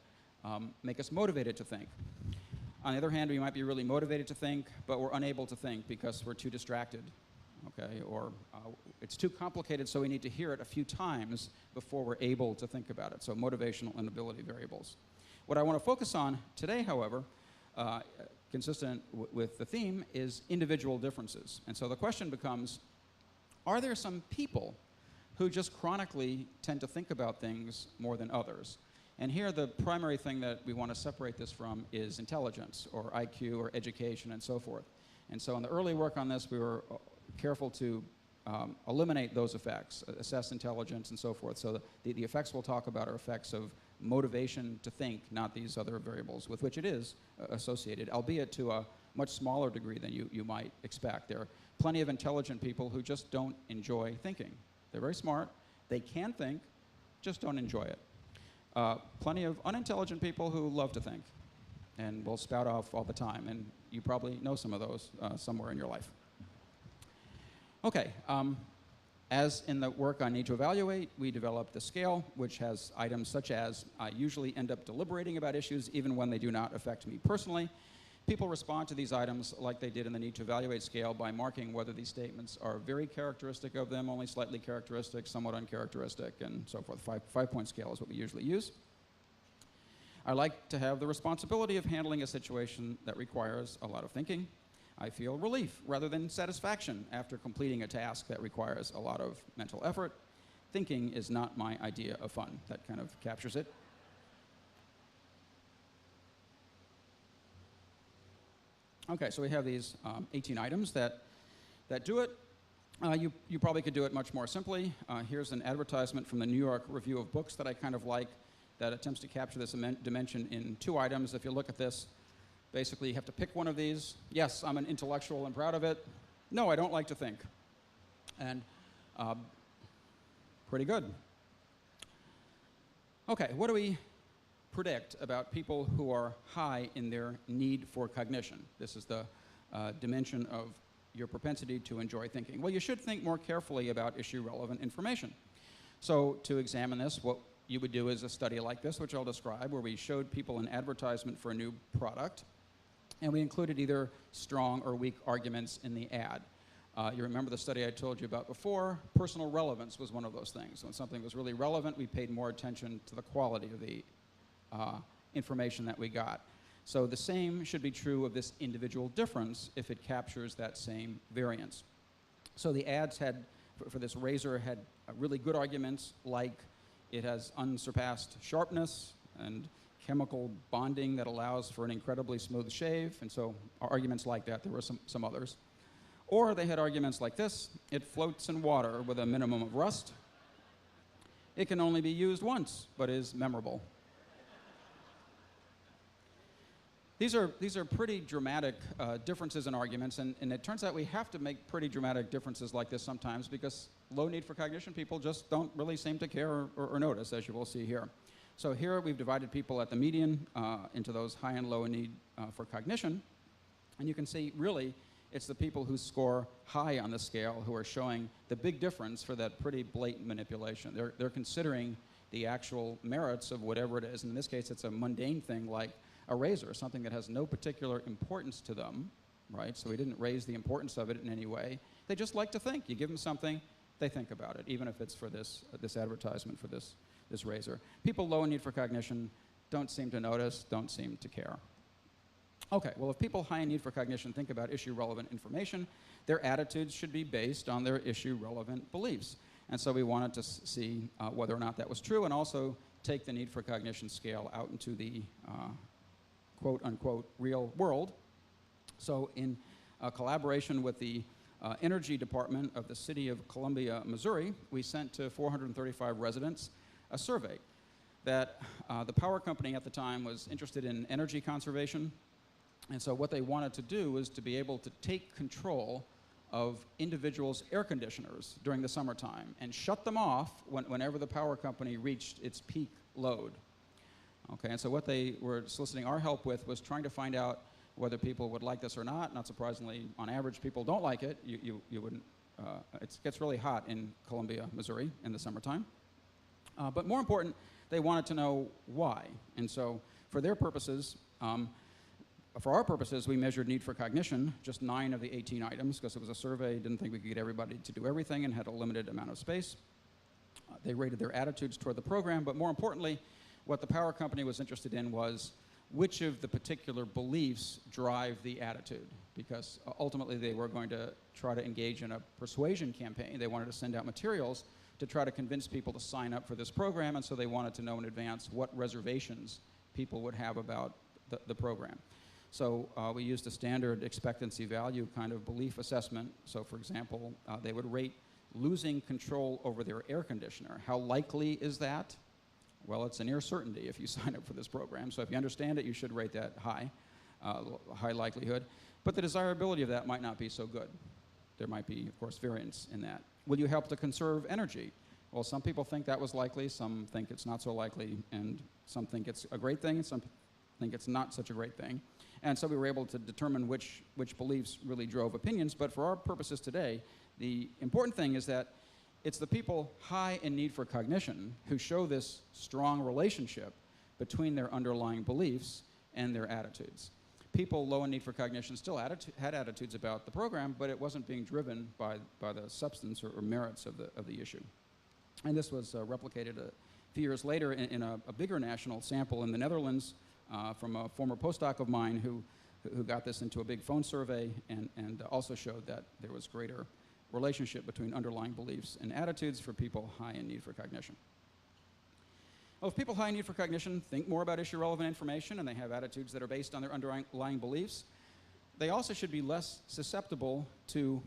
make us motivated to think. On the other hand, we might be really motivated to think, but we're unable to think because we're too distracted, okay? Or it's too complicated, so we need to hear it a few times before we're able to think about it. So motivational and ability variables. What I want to focus on today, however, consistent with the theme, is individual differences. And so the question becomes, are there some people who just chronically tend to think about things more than others? And here the primary thing that we want to separate this from is intelligence, or IQ, or education, and so forth. And so in the early work on this, we were careful to eliminate those effects, assess intelligence, and so forth. So the effects we'll talk about are effects of motivation to think, not these other variables with which it is associated, albeit to a much smaller degree than you might expect. There are plenty of intelligent people who just don't enjoy thinking. They're very smart, they can think, just don't enjoy it. Plenty of unintelligent people who love to think and will spout off all the time, and you probably know some of those somewhere in your life. Okay, as in the work on Need to Evaluate, we developed a scale which has items such as, I usually end up deliberating about issues even when they do not affect me personally. People respond to these items like they did in the Need to Evaluate scale by marking whether these statements are very characteristic of them, only slightly characteristic, somewhat uncharacteristic, and so forth. Five-point scale is what we usually use. I like to have the responsibility of handling a situation that requires a lot of thinking. I feel relief rather than satisfaction after completing a task that requires a lot of mental effort. Thinking is not my idea of fun. That kind of captures it. Okay, so we have these 18 items that do it. You probably could do it much more simply. Here's an advertisement from the New York Review of Books that I kind of like, that attempts to capture this dimension in 2 items. If you look at this, basically you have to pick one of these. Yes, I'm an intellectual and proud of it. No, I don't like to think. And pretty good. Okay, what do we predict about people who are high in their need for cognition? This is the dimension of your propensity to enjoy thinking. Well, you should think more carefully about issue-relevant information. So to examine this, what you would do is a study like this, which I'll describe, where we showed people an advertisement for a new product, and we included either strong or weak arguments in the ad. You remember the study I told you about before? Personal relevance was one of those things. When something was really relevant, we paid more attention to the quality of the information that we got. So the same should be true of this individual difference if it captures that same variance. So the ads had, for this razor, had really good arguments, like it has unsurpassed sharpness and chemical bonding that allows for an incredibly smooth shave, and so arguments like that. There were some others. Or they had arguments like this: it floats in water with a minimum of rust. It can only be used once, but is memorable. These are pretty dramatic differences in arguments, and it turns out we have to make pretty dramatic differences like this sometimes, because low need for cognition people just don't really seem to care or notice, as you will see here. So here we've divided people at the median into those high and low in need for cognition. And you can see, really, it's the people who score high on the scale who are showing the big difference for that pretty blatant manipulation. They're considering the actual merits of whatever it is. And in this case, it's a mundane thing like a razor, something that has no particular importance to them, right? So we didn't raise the importance of it in any way. They just like to think. You give them something, they think about it, even if it's for this advertisement for this razor. People low in need for cognition don't seem to notice, don't seem to care. Okay, well, if people high in need for cognition think about issue-relevant information, their attitudes should be based on their issue-relevant beliefs. And so we wanted to see whether or not that was true, and also take the need for cognition scale out into the quote-unquote real world. So in collaboration with the Energy Department of the City of Columbia, Missouri, we sent to 435 residents a survey that the power company at the time was interested in energy conservation. And so what they wanted to do was to be able to take control of individuals' air conditioners during the summertime and shut them off whenever the power company reached its peak load. Okay, and so what they were soliciting our help with was trying to find out whether people would like this or not. Not surprisingly, on average, people don't like it. You wouldn't. It gets really hot in Columbia, Missouri in the summertime. But more important, they wanted to know why. And so for their purposes, for our purposes, we measured need for cognition, just 9 of the 18 items, because it was a survey, didn't think we could get everybody to do everything and had a limited amount of space. They rated their attitudes toward the program, but more importantly, what the power company was interested in was which of the particular beliefs drive the attitude, because ultimately they were going to try to engage in a persuasion campaign. They wanted to send out materials to try to convince people to sign up for this program, and so they wanted to know in advance what reservations people would have about the program. So we used a standard expectancy value kind of belief assessment. So for example, they would rate losing control over their air conditioner. How likely is that? Well, it's a near certainty if you sign up for this program. So if you understand it, you should rate that high, high likelihood. But the desirability of that might not be so good. There might be, of course, variance in that. Will you help to conserve energy? Well, some people think that was likely, some think it's not so likely, and some think it's a great thing, and some think it's not such a great thing. And so we were able to determine which beliefs really drove opinions. But for our purposes today, the important thing is that it's the people high in need for cognition who show this strong relationship between their underlying beliefs and their attitudes. People low in need for cognition still had attitudes about the program, but it wasn't being driven by the substance or merits of the issue. And this was replicated a few years later in a bigger national sample in the Netherlands, from a former postdoc of mine who got this into a big phone survey and also showed that there was greater relationship between underlying beliefs and attitudes for people high in need for cognition. Well, if people high in need for cognition think more about issue-relevant information and they have attitudes that are based on their underlying beliefs, they also should be less susceptible to,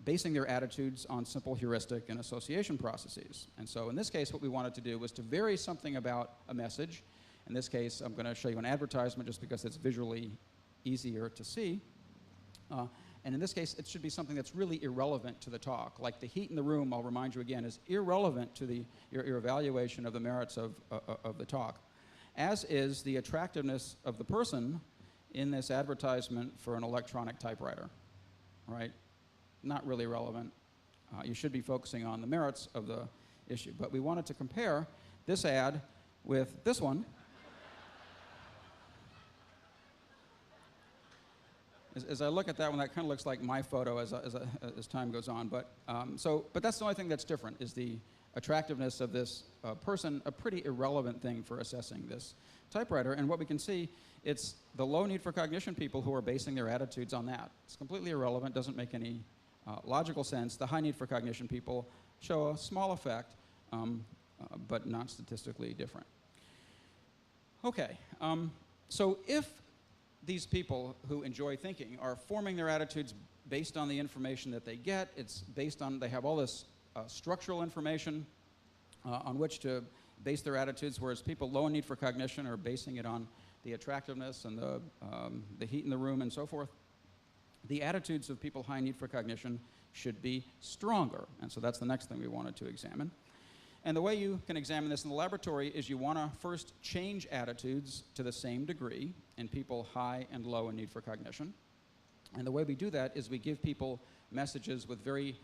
basing their attitudes on simple heuristic and association processes. And so in this case, what we wanted to do was to vary something about a message. In this case, I'm going to show you an advertisement just because it's visually easier to see. And in this case, it should be something that's really irrelevant to the talk. Like the heat in the room, I'll remind you again, is irrelevant to your evaluation of the merits of the talk, as is the attractiveness of the person in this advertisement for an electronic typewriter, right? Not really relevant. You should be focusing on the merits of the issue. But we wanted to compare this ad with this one. As I look at that one, that kind of looks like my photo as time goes on. But that's the only thing that's different, is the attractiveness of this person, a pretty irrelevant thing for assessing this typewriter. And what we can see, it's the low need for cognition people who are basing their attitudes on that. It's completely irrelevant, doesn't make any logical sense. The high need for cognition people show a small effect, but not statistically different. Okay, so if these people who enjoy thinking are forming their attitudes based on the information that they get, it's based on, they have all this structural information on which to base their attitudes, whereas people low in need for cognition are basing it on the attractiveness and the heat in the room and so forth. The attitudes of people high in need for cognition should be stronger. And so that's the next thing we wanted to examine. And the way you can examine this in the laboratory is you want to first change attitudes to the same degree in people high and low in need for cognition. And the way we do that is we give people messages with very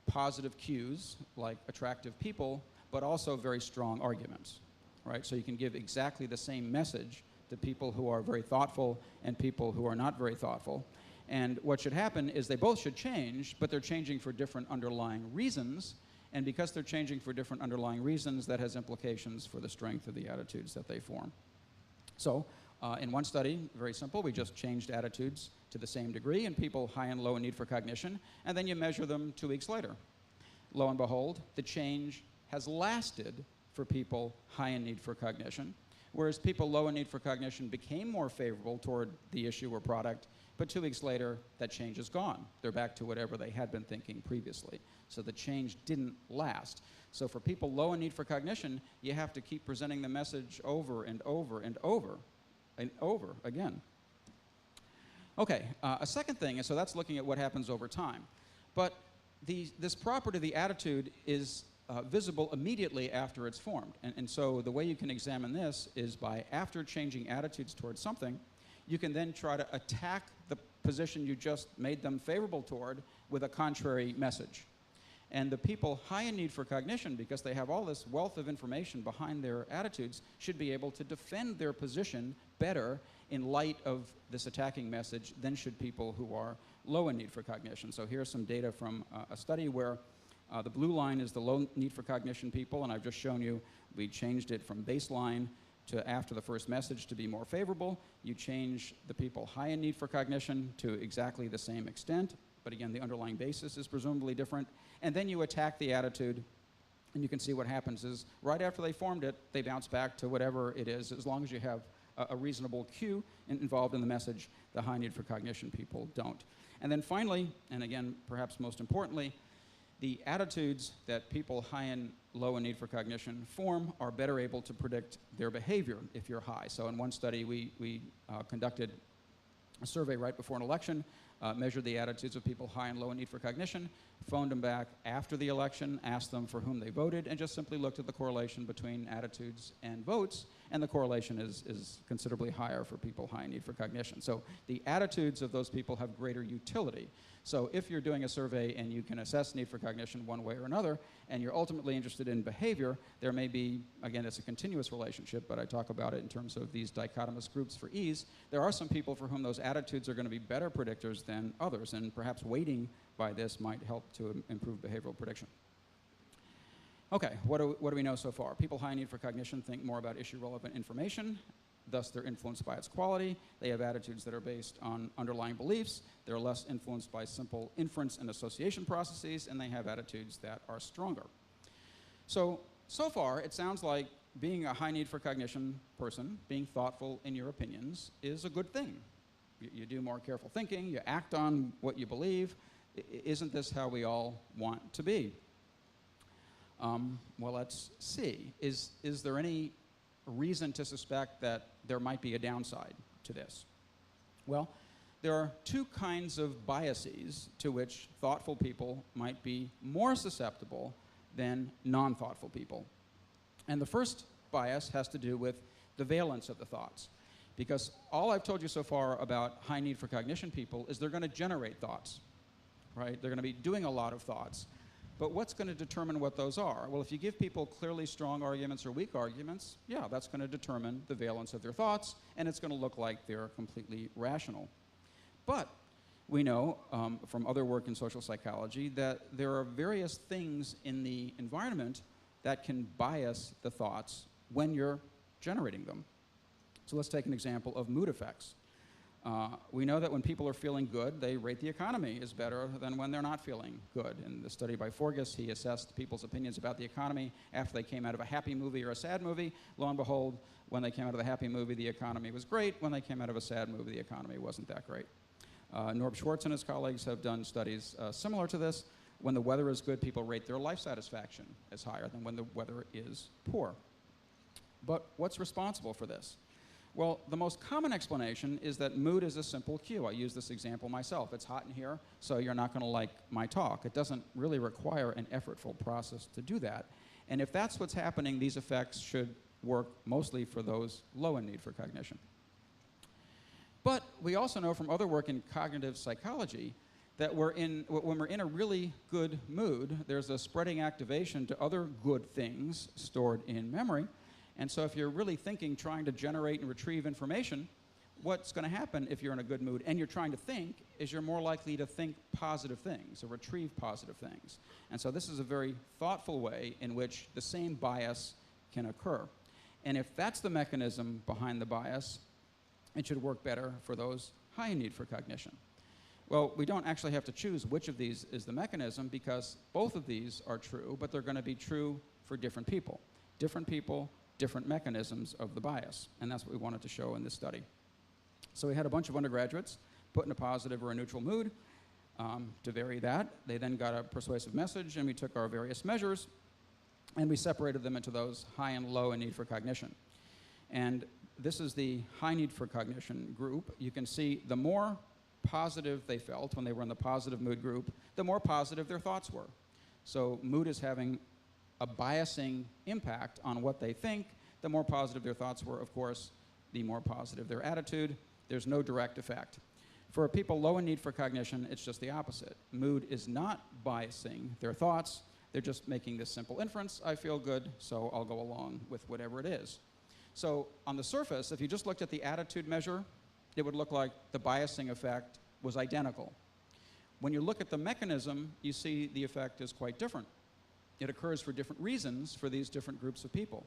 positive cues, like attractive people, but also very strong arguments, right? So you can give exactly the same message to people who are very thoughtful and people who are not very thoughtful. And what should happen is they both should change, but they're changing for different underlying reasons. And because they're changing for different underlying reasons, that has implications for the strength of the attitudes that they form. So in one study, very simple, we just changed attitudes to the same degree in people high and low in need for cognition, and then you measure them 2 weeks later. Lo and behold, the change has lasted for people high in need for cognition, whereas people low in need for cognition became more favorable toward the issue or product, but 2 weeks later, that change is gone. They're back to whatever they had been thinking previously. So the change didn't last. So for people low in need for cognition, you have to keep presenting the message over and over and over and over again. Okay, a second thing, and so that's looking at what happens over time. But this property, the attitude, is visible immediately after it's formed. And so the way you can examine this is by, after changing attitudes towards something, you can then try to attack the position you just made them favorable toward with a contrary message. And the people high in need for cognition, because they have all this wealth of information behind their attitudes, should be able to defend their position better in light of this attacking message than should people who are low in need for cognition. So here's some data from a study where the blue line is the low need for cognition people, and I've just shown you we changed it from baseline to after the first message to be more favorable. You change the people high in need for cognition to exactly the same extent, but again, the underlying basis is presumably different. And then you attack the attitude, and you can see what happens is right after they formed it, they bounce back to whatever it is, as long as you have a reasonable cue involved in the message. The high need for cognition people don't. And then finally, and again, perhaps most importantly, the attitudes that people high and low in need for cognition form are better able to predict their behavior if you're high. So in one study, we conducted a survey right before an election, measured the attitudes of people high and low in need for cognition, phoned them back after the election, asked them for whom they voted, and just simply looked at the correlation between attitudes and votes, and the correlation is considerably higher for people high in need for cognition. So the attitudes of those people have greater utility. So if you're doing a survey and you can assess need for cognition one way or another, and you're ultimately interested in behavior, there may be, again, it's a continuous relationship, but I talk about it in terms of these dichotomous groups for ease. There are some people for whom those attitudes are going to be better predictors than others, and perhaps weighting by this might help to improve behavioral prediction. Okay, what do we know so far? People high in need for cognition think more about issue-relevant information. Thus, they're influenced by its quality. They have attitudes that are based on underlying beliefs. They're less influenced by simple inference and association processes, and they have attitudes that are stronger. So far, it sounds like being a high need for cognition person, being thoughtful in your opinions, is a good thing. You do more careful thinking, you act on what you believe. Isn't this how we all want to be? Well, let's see. Is there any reason to suspect that there might be a downside to this? Well, there are two kinds of biases to which thoughtful people might be more susceptible than non-thoughtful people. And the first bias has to do with the valence of the thoughts. Because all I've told you so far about high need for cognition people is they're going to generate thoughts, right? They're going to be doing a lot of thoughts. But what's going to determine what those are? Well, if you give people clearly strong arguments or weak arguments, yeah, that's going to determine the valence of their thoughts, and it's going to look like they're completely rational. But we know from other work in social psychology that there are various things in the environment that can bias the thoughts when you're generating them. So let's take an example of mood effects. We know that when people are feeling good, they rate the economy is better than when they're not feeling good. In the study by Forgas, he assessed people's opinions about the economy after they came out of a happy movie or a sad movie. Lo and behold, when they came out of the happy movie, the economy was great. When they came out of a sad movie, the economy wasn't that great. Norb Schwartz and his colleagues have done studies similar to this. When the weather is good, people rate their life satisfaction as higher than when the weather is poor. But what's responsible for this? Well, the most common explanation is that mood is a simple cue. I use this example myself. It's hot in here, so you're not going to like my talk. It doesn't really require an effortful process to do that. And if that's what's happening, these effects should work mostly for those low in need for cognition. But we also know from other work in cognitive psychology that when we're in a really good mood, there's a spreading activation to other good things stored in memory. And so if you're really thinking, trying to generate and retrieve information, what's going to happen if you're in a good mood and you're trying to think is you're more likely to think positive things or retrieve positive things. And so this is a very thoughtful way in which the same bias can occur. And if that's the mechanism behind the bias, it should work better for those high in need for cognition. Well, we don't actually have to choose which of these is the mechanism because both of these are true, but they're going to be true for different people. Different people, different mechanisms of the bias. And that's what we wanted to show in this study. So we had a bunch of undergraduates put in a positive or a neutral mood to vary that. They then got a persuasive message, and we took our various measures, and we separated them into those high and low in need for cognition. And this is the high need for cognition group. You can see the more positive they felt when they were in the positive mood group, the more positive their thoughts were. So mood is having a biasing impact on what they think. The more positive their thoughts were, of course, the more positive their attitude. There's no direct effect. For people low in need for cognition, it's just the opposite. Mood is not biasing their thoughts. They're just making this simple inference. I feel good, so I'll go along with whatever it is. So on the surface, if you just looked at the attitude measure, it would look like the biasing effect was identical. When you look at the mechanism, you see the effect is quite different. It occurs for different reasons for these different groups of people.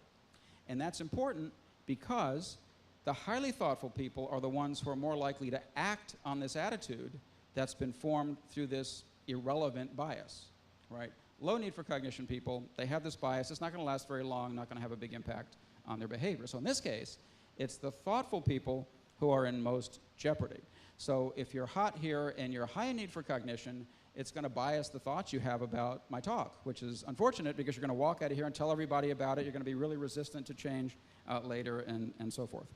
And that's important because the highly thoughtful people are the ones who are more likely to act on this attitude that's been formed through this irrelevant bias, right? Low need for cognition people, they have this bias. It's not going to last very long, not going to have a big impact on their behavior. So in this case, it's the thoughtful people who are in most jeopardy. So if you're hot here and you're high in need for cognition, it's going to bias the thoughts you have about my talk, which is unfortunate because you're going to walk out of here and tell everybody about it. You're going to be really resistant to change later and so forth.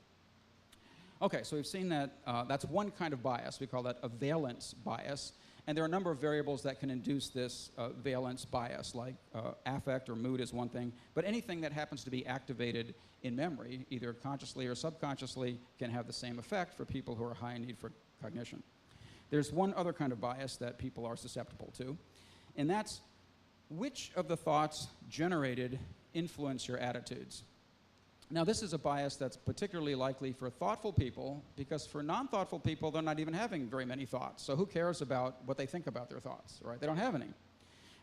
Okay, so we've seen that that's one kind of bias. We call that a valence bias. And there are a number of variables that can induce this valence bias, like affect or mood is one thing. But anything that happens to be activated in memory, either consciously or subconsciously, can have the same effect for people who are high in need for cognition. There's one other kind of bias that people are susceptible to, and that's which of the thoughts generated influence your attitudes. Now, this is a bias that's particularly likely for thoughtful people because for non-thoughtful people, they're not even having very many thoughts. So who cares about what they think about their thoughts, right? They don't have any.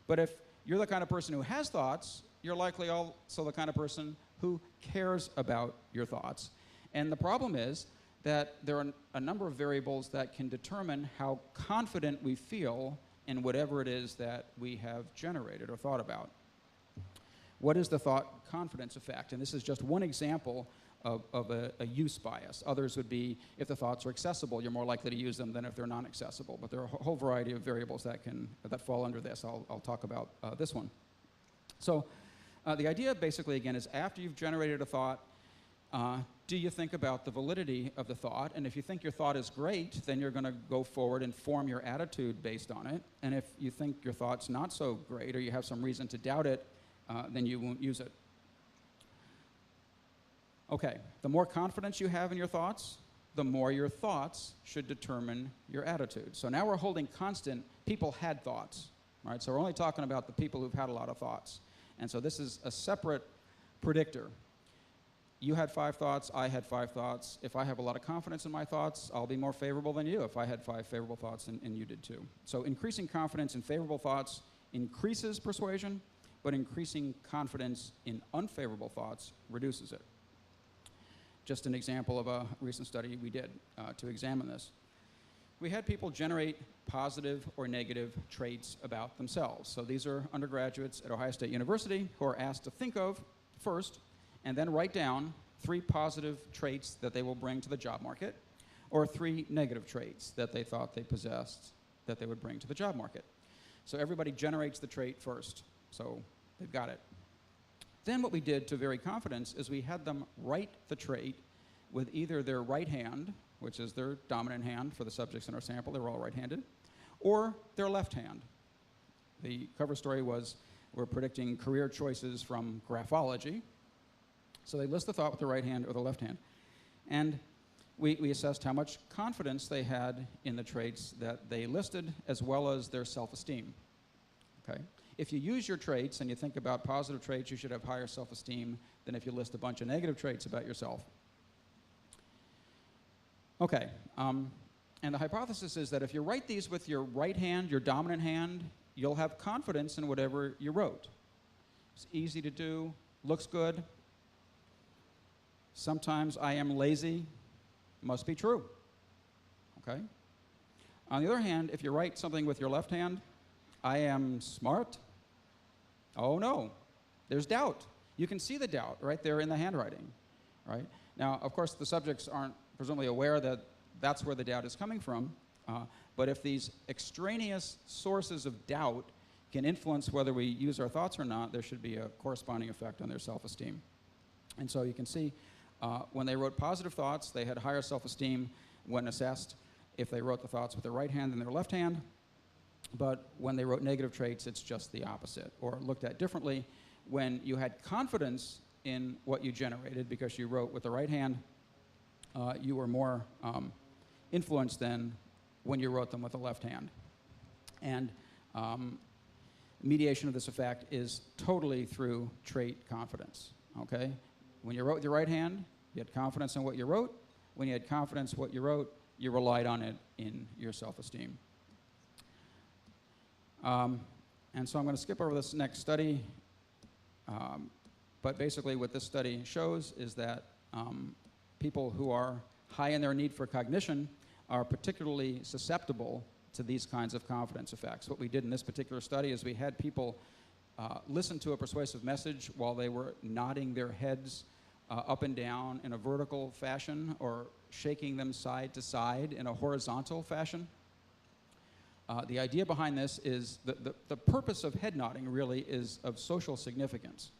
But if you're the kind of person who has thoughts, you're likely also the kind of person who cares about your thoughts. And the problem is that there are a number of variables that can determine how confident we feel in whatever it is that we have generated or thought about. What is the thought confidence effect? And this is just one example of a use bias. Others would be if the thoughts are accessible, you're more likely to use them than if they're non-accessible. But there are a whole variety of variables that fall under this. I'll talk about this one. So the idea basically, again, is after you've generated a thought, do you think about the validity of the thought? And if you think your thought is great, then you're going to go forward and form your attitude based on it. And if you think your thought's not so great or you have some reason to doubt it, then you won't use it. Okay, the more confidence you have in your thoughts, the more your thoughts should determine your attitude. So now we're holding constant, people had thoughts, right? So we're only talking about the people who've had a lot of thoughts. And so this is a separate predictor. You had 5 thoughts, I had 5 thoughts. If I have a lot of confidence in my thoughts, I'll be more favorable than you if I had 5 favorable thoughts and you did too. So increasing confidence in favorable thoughts increases persuasion, but increasing confidence in unfavorable thoughts reduces it. Just an example of a recent study we did to examine this. We had people generate positive or negative traits about themselves. So these are undergraduates at Ohio State University who are asked to think of first and then write down 3 positive traits that they will bring to the job market or 3 negative traits that they thought they possessed that they would bring to the job market. So everybody generates the trait first. So they've got it. Then what we did to vary confidence is we had them write the trait with either their right hand, which is their dominant hand for the subjects in our sample, they were all right-handed, or their left hand. The cover story was were predicting career choices from graphology. So they list the thought with the right hand or the left hand. And we assessed how much confidence they had in the traits that they listed, as well as their self-esteem. Okay? If you use your traits and you think about positive traits, you should have higher self-esteem than if you list a bunch of negative traits about yourself. Okay, and the hypothesis is that if you write these with your right hand, your dominant hand, you'll have confidence in whatever you wrote. It's easy to do, looks good. Sometimes I am lazy, must be true. Okay? On the other hand, if you write something with your left hand, I am smart. Oh no, there's doubt. You can see the doubt right there in the handwriting, right? Now, of course, the subjects aren't presumably aware that that's where the doubt is coming from, but if these extraneous sources of doubt can influence whether we use our thoughts or not, there should be a corresponding effect on their self-esteem. And so you can see when they wrote positive thoughts, they had higher self-esteem when assessed if they wrote the thoughts with their right hand than their left hand. But when they wrote negative traits, it's just the opposite. Or looked at differently, when you had confidence in what you generated because you wrote with the right hand, you were more influenced than when you wrote them with the left hand. And mediation of this effect is totally through trait confidence. Okay? When you wrote with your right hand, you had confidence in what you wrote. When you had confidence in what you wrote, you relied on it in your self-esteem. And so I'm going to skip over this next study, but basically what this study shows is that people who are high in their need for cognition are particularly susceptible to these kinds of confidence effects. What we did in this particular study is we had people listen to a persuasive message while they were nodding their heads up and down in a vertical fashion or shaking them side to side in a horizontal fashion. The idea behind this is the purpose of head nodding really is of social significance.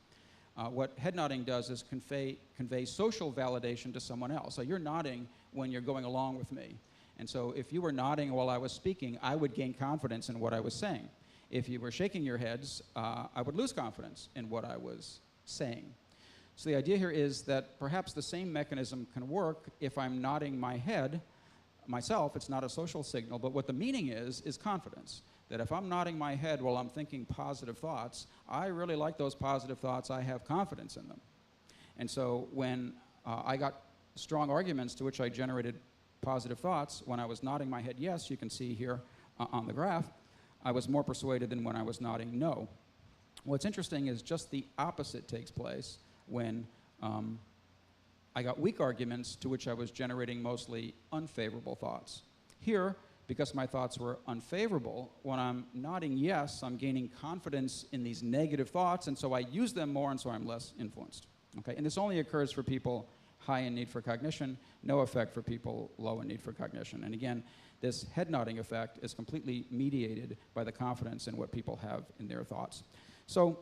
What head nodding does is convey social validation to someone else. So you're nodding when you're going along with me. And so if you were nodding while I was speaking, I would gain confidence in what I was saying. If you were shaking your heads, I would lose confidence in what I was saying. So the idea here is that perhaps the same mechanism can work if I'm nodding my head myself. It's not a social signal, but what the meaning is confidence. That if I'm nodding my head while I'm thinking positive thoughts, I really like those positive thoughts, I have confidence in them. And so when I got strong arguments to which I generated positive thoughts, when I was nodding my head yes, you can see here on the graph, I was more persuaded than when I was nodding no. What's interesting is just the opposite takes place when I got weak arguments to which I was generating mostly unfavorable thoughts. Here, because my thoughts were unfavorable, when I'm nodding yes, I'm gaining confidence in these negative thoughts, and so I use them more, and so I'm less influenced. Okay? And this only occurs for people high in need for cognition, no effect for people low in need for cognition. And again, this head nodding effect is completely mediated by the confidence in what people have in their thoughts. So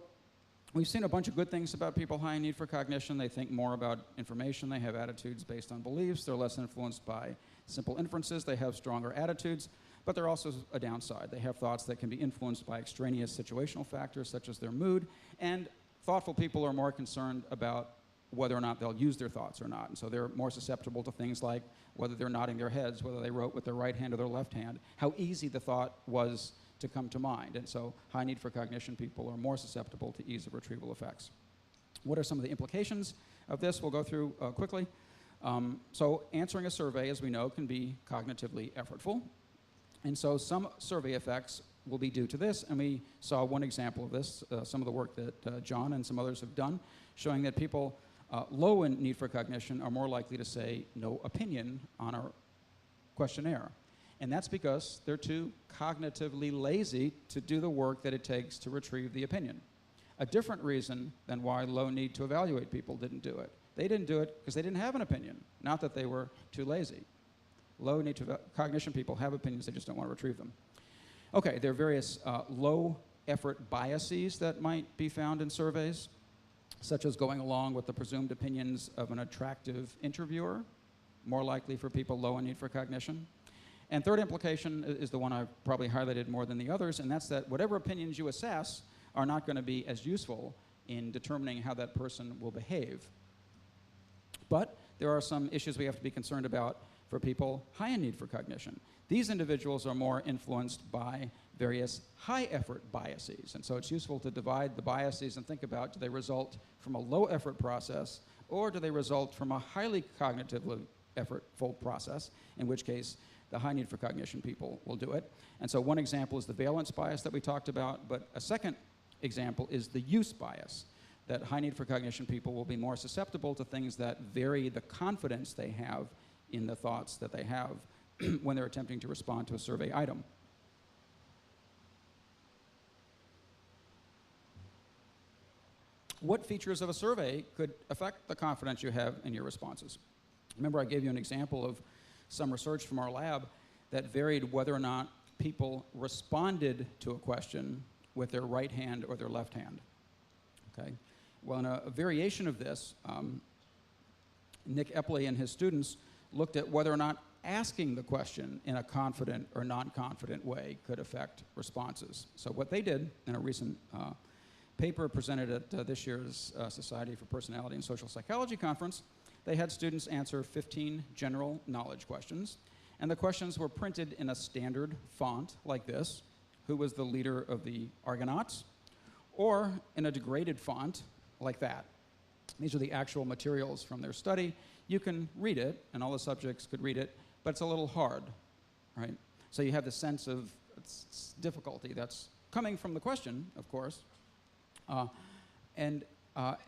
we've seen a bunch of good things about people high in need for cognition. They think more about information. They have attitudes based on beliefs. They're less influenced by simple inferences. They have stronger attitudes. But they're also a downside. They have thoughts that can be influenced by extraneous situational factors, such as their mood. And thoughtful people are more concerned about whether or not they'll use their thoughts or not. And so they're more susceptible to things like whether they're nodding their heads, whether they wrote with their right hand or their left hand, how easy the thought was to come to mind. And so high need for cognition people are more susceptible to ease of retrieval effects. What are some of the implications of this? We'll go through quickly. So answering a survey, as we know, can be cognitively effortful. And so some survey effects will be due to this, and we saw one example of this, some of the work that John and some others have done, showing that people low in need for cognition are more likely to say no opinion on our questionnaire. And that's because they're too cognitively lazy to do the work that it takes to retrieve the opinion. A different reason than why low need to evaluate people didn't do it. They didn't do it because they didn't have an opinion, not that they were too lazy. Low need to cognition people have opinions, they just don't want to retrieve them. Okay, there are various low effort biases that might be found in surveys, such as going along with the presumed opinions of an attractive interviewer, more likely for people low in need for cognition. And third implication is the one I've probably highlighted more than the others, and that's that whatever opinions you assess, are not going to be as useful in determining how that person will behave. But there are some issues we have to be concerned about for people high in need for cognition. These individuals are more influenced by various high-effort biases, and so it's useful to divide the biases and think about, do they result from a low-effort process, or do they result from a highly cognitively effortful process, in which case the high need for cognition people will do it. And so one example is the valence bias that we talked about, but a second example is the use bias, that high need for cognition people will be more susceptible to things that vary the confidence they have in the thoughts that they have when they're attempting to respond to a survey item. What features of a survey could affect the confidence you have in your responses? Remember, I gave you an example of some research from our lab that varied whether or not people responded to a question with their right hand or their left hand. Okay? Well, in a variation of this, Nick Epley and his students looked at whether or not asking the question in a confident or non-confident way could affect responses. So what they did in a recent paper presented at this year's Society for Personality and Social Psychology conference, they had students answer 15 general knowledge questions, and the questions were printed in a standard font like this: who was the leader of the Argonauts, or in a degraded font like that. These are the actual materials from their study. You can read it, and all the subjects could read it, but it's a little hard, right? So you have the sense of difficulty that's coming from the question, of course, and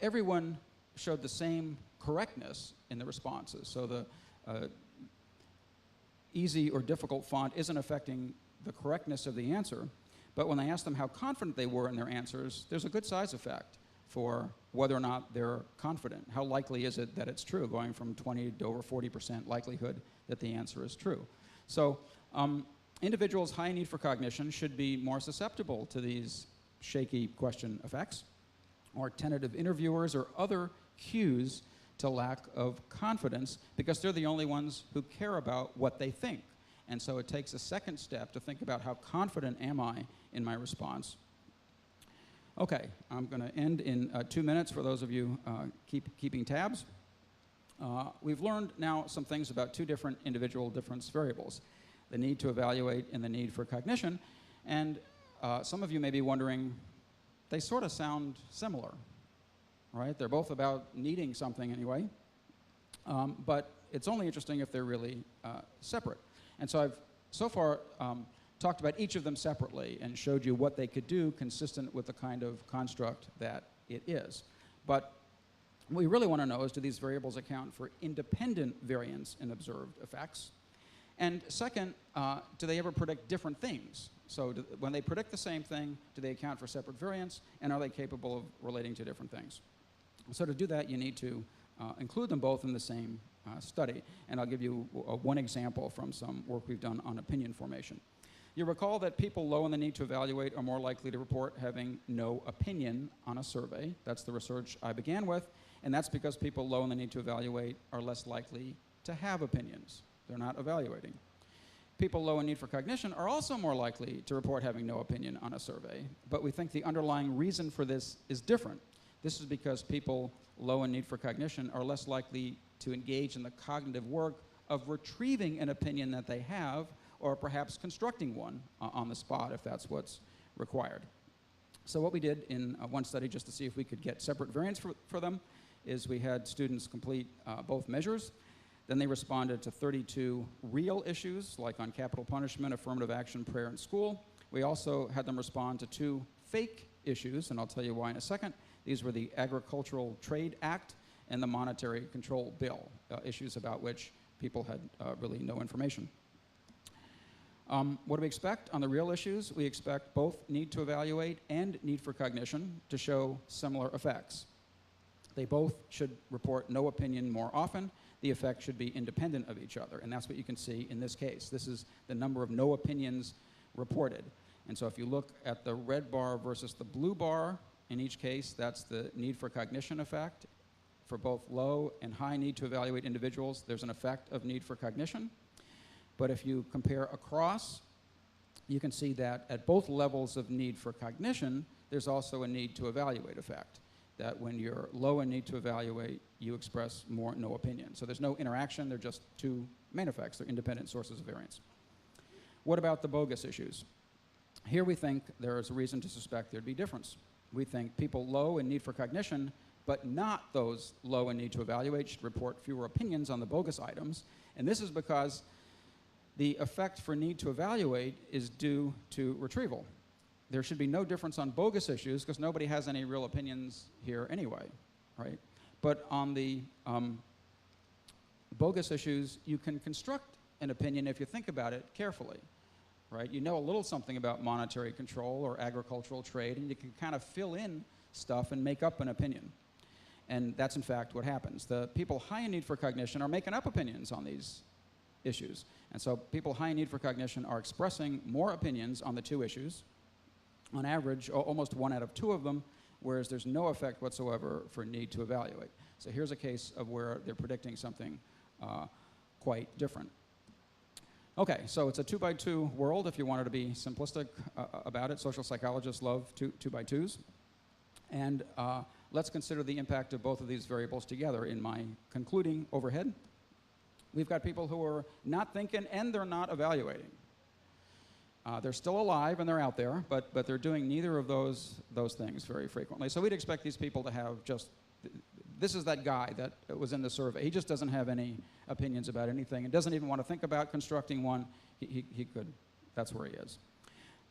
everyone showed the same correctness in the responses. So the easy or difficult font isn't affecting the correctness of the answer, but when I asked them how confident they were in their answers, there's a good size effect for whether or not they're confident. How likely is it that it's true, going from 20 to over 40% likelihood that the answer is true. So individuals high in need for cognition should be more susceptible to these shaky question effects, or tentative interviewers, or other cues to lack of confidence, because they're the only ones who care about what they think. And so it takes a second step to think about how confident am I in my response. Okay, I'm going to end in 2 minutes for those of you keeping tabs. We've learned now some things about two different individual difference variables, the need to evaluate and the need for cognition. And some of you may be wondering, they sort of sound similar, right? They're both about needing something anyway, but it's only interesting if they're really separate. And so I've so far talked about each of them separately and showed you what they could do consistent with the kind of construct that it is. But what we really want to know is, do these variables account for independent variance in observed effects? And second, do they ever predict different things? So when they predict the same thing, do they account for separate variance, and are they capable of relating to different things? So to do that, you need to include them both in the same study. And I'll give you one example from some work we've done on opinion formation. You recall that people low in the need to evaluate are more likely to report having no opinion on a survey. That's the research I began with, and that's because people low in the need to evaluate are less likely to have opinions. They're not evaluating. People low in need for cognition are also more likely to report having no opinion on a survey, but we think the underlying reason for this is different. This is because people low in need for cognition are less likely to engage in the cognitive work of retrieving an opinion that they have, or perhaps constructing one on the spot if that's what's required. So what we did in one study, just to see if we could get separate variance for them, is we had students complete both measures. Then they responded to 32 real issues, like on capital punishment, affirmative action, prayer, and school. We also had them respond to 2 fake issues, and I'll tell you why in a second. These were the Agricultural Trade Act and the Monetary Control Bill, issues about which people had really no information. What do we expect on the real issues? We expect both need to evaluate and need for cognition to show similar effects. They both should report no opinion more often. The effect should be independent of each other, and that's what you can see in this case. This is the number of no opinions reported. And so if you look at the red bar versus the blue bar, in each case, that's the need for cognition effect. For both low and high need to evaluate individuals, there's an effect of need for cognition. But if you compare across, you can see that at both levels of need for cognition, there's also a need to evaluate effect. That when you're low in need to evaluate, you express more no opinion. So there's no interaction, they're just two main effects. They're independent sources of variance. What about the bogus issues? Here we think there is a reason to suspect there'd be difference. We think people low in need for cognition, but not those low in need to evaluate, should report fewer opinions on the bogus items. And this is because the effect for need to evaluate is due to retrieval. There should be no difference on bogus issues because nobody has any real opinions here anyway, right? But on the bogus issues, you can construct an opinion if you think about it carefully, right? You know a little something about monetary control or agricultural trade, and you can kind of fill in stuff and make up an opinion. And that's, in fact, what happens. The people high in need for cognition are making up opinions on these issues. And so people high in need for cognition are expressing more opinions on the two issues, on average, almost 1 out of 2 of them, whereas there's no effect whatsoever for need to evaluate. So here's a case of where they're predicting something quite different. Okay, so it's a 2x2 world, if you wanted to be simplistic about it. Social psychologists love 2x2s. And let's consider the impact of both of these variables together in my concluding overhead. We've got people who are not thinking and they're not evaluating. They're still alive and they're out there, but they're doing neither of those things very frequently. So we'd expect these people to have just, this is that guy that was in the survey. He just doesn't have any opinions about anything and doesn't even want to think about constructing one. He could, that's where he is.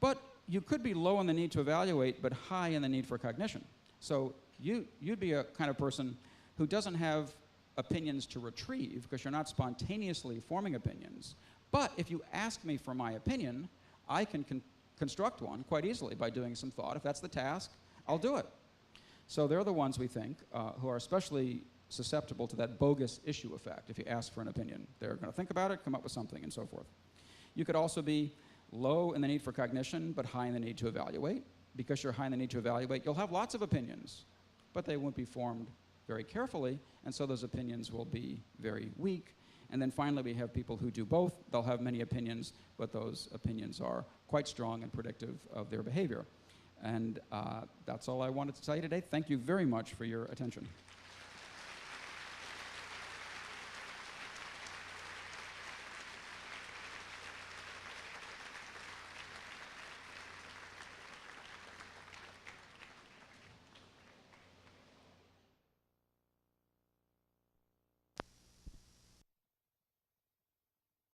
But you could be low in the need to evaluate, but high in the need for cognition. So you'd be a kind of person who doesn't have opinions to retrieve because you're not spontaneously forming opinions. But if you ask me for my opinion, I can construct one quite easily by doing some thought. If that's the task, I'll do it. So they're the ones, we think, who are especially susceptible to that bogus issue effect. If you ask for an opinion, they're going to think about it, come up with something, and so forth. You could also be low in the need for cognition, but high in the need to evaluate. Because you're high in the need to evaluate, you'll have lots of opinions, but they won't be formed very carefully, and so those opinions will be very weak. And then finally, we have people who do both. They'll have many opinions, but those opinions are quite strong and predictive of their behavior. And that's all I wanted to tell you today. Thank you very much for your attention.